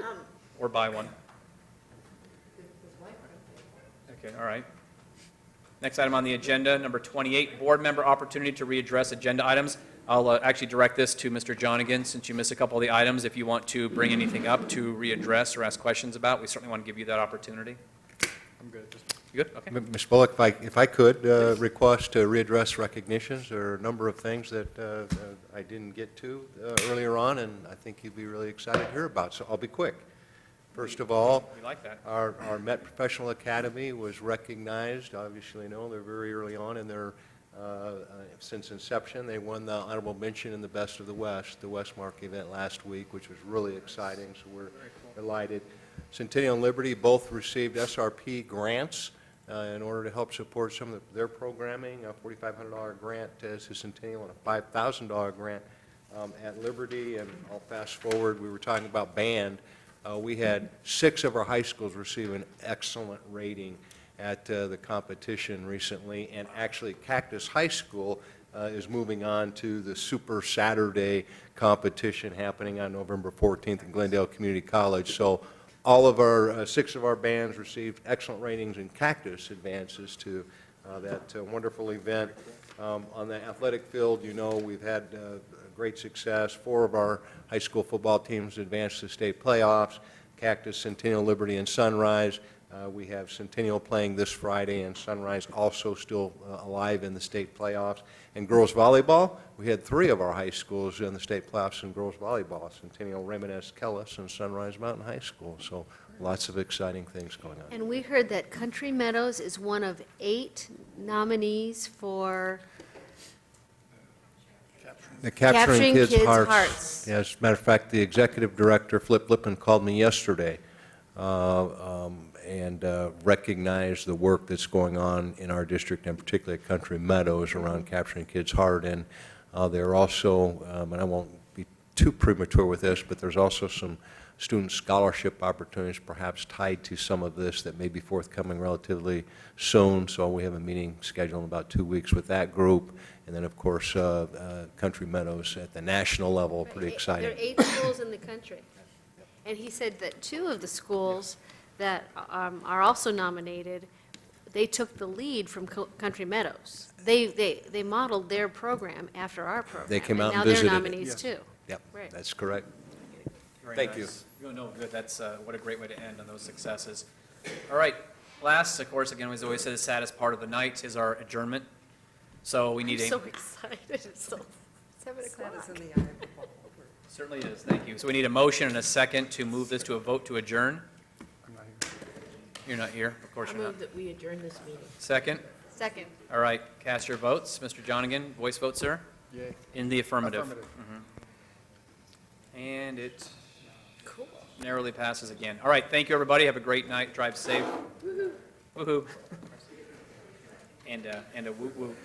Um, Or buy one. Okay, all right. Next item on the agenda, number 28, board member opportunity to readdress agenda items. I'll actually direct this to Mr. Jonigan, since you missed a couple of the items. If you want to bring anything up to readdress or ask questions about, we certainly want to give you that opportunity. I'm good. You good? Okay. Ms. Bullock, if I could request to readdress recognitions, there are a number of things that I didn't get to earlier on, and I think you'd be really excited to hear about, so I'll be quick. First of all, We like that. our Met Professional Academy was recognized. Obviously, they're very early on in their, since inception. They won the honorable mention in the Best of the Westmark event last week, which was really exciting, so we're delighted. Centennial and Liberty both received SRP grants in order to help support some of their programming, a $4,500 grant to Centennial and a $5,000 grant at Liberty. And I'll fast forward, we were talking about band. We had 6 of our high schools receive an excellent rating at the competition recently, and actually Cactus High School is moving on to the Super Saturday competition happening on November 14th in Glendale Community College. So all of our, 6 of our bands received excellent ratings, and Cactus advances to that wonderful event. On the athletic field, we've had great success. 4 of our high school football teams advanced to state playoffs: Cactus, Centennial, Liberty, and Sunrise. We have Centennial playing this Friday, and Sunrise also still alive in the state playoffs. And girls volleyball, we had 3 of our high schools in the state playoffs in girls volleyball: Centennial, Raymond S. Kellis, and Sunrise Mountain High School. So lots of exciting things going on. And we heard that Country Meadows is one of 8 nominees for The Capturing Kids' Hearts. Hearts. Yes, as a matter of fact, the executive director, Flip Lippin, called me yesterday and recognized the work that's going on in our district, and particularly at Country Meadows, around capturing kids' heart. And they're also, and I won't be too premature with this, but there's also some student scholarship opportunities perhaps tied to some of this that may be forthcoming relatively soon. So we have a meeting scheduled in about 2 weeks with that group. And then, of course, Country Meadows at the national level, pretty exciting. There are 8 schools in the country. And he said that 2 of the schools that are also nominated, they took the lead from Country Meadows. They modeled their program after our program. They came out and now visited it. they're nominees too. Yep, Right. that's correct. Very Thank you. nice. No, good. That's, what a great way to end on those successes. All right. Last, of course, again, as always said, the saddest part of the night is our adjournment. So we I'm need a... so excited. It's still 7 o'clock. That is in the eye of the beholder. Certainly is, thank you. So we need a motion and a second to move this to a vote to adjourn. I'm not here. You're not here, of course I you're not. move that we adjourn this meeting. Second? Second. All right, cast your votes. Mr. Jonigan, voice vote, sir? Yay. In the affirmative. Affirmative. And it narrowly passes again. All right, thank you, everybody. Have a great night. Drive safe. Woo-hoo. And a woo-woo.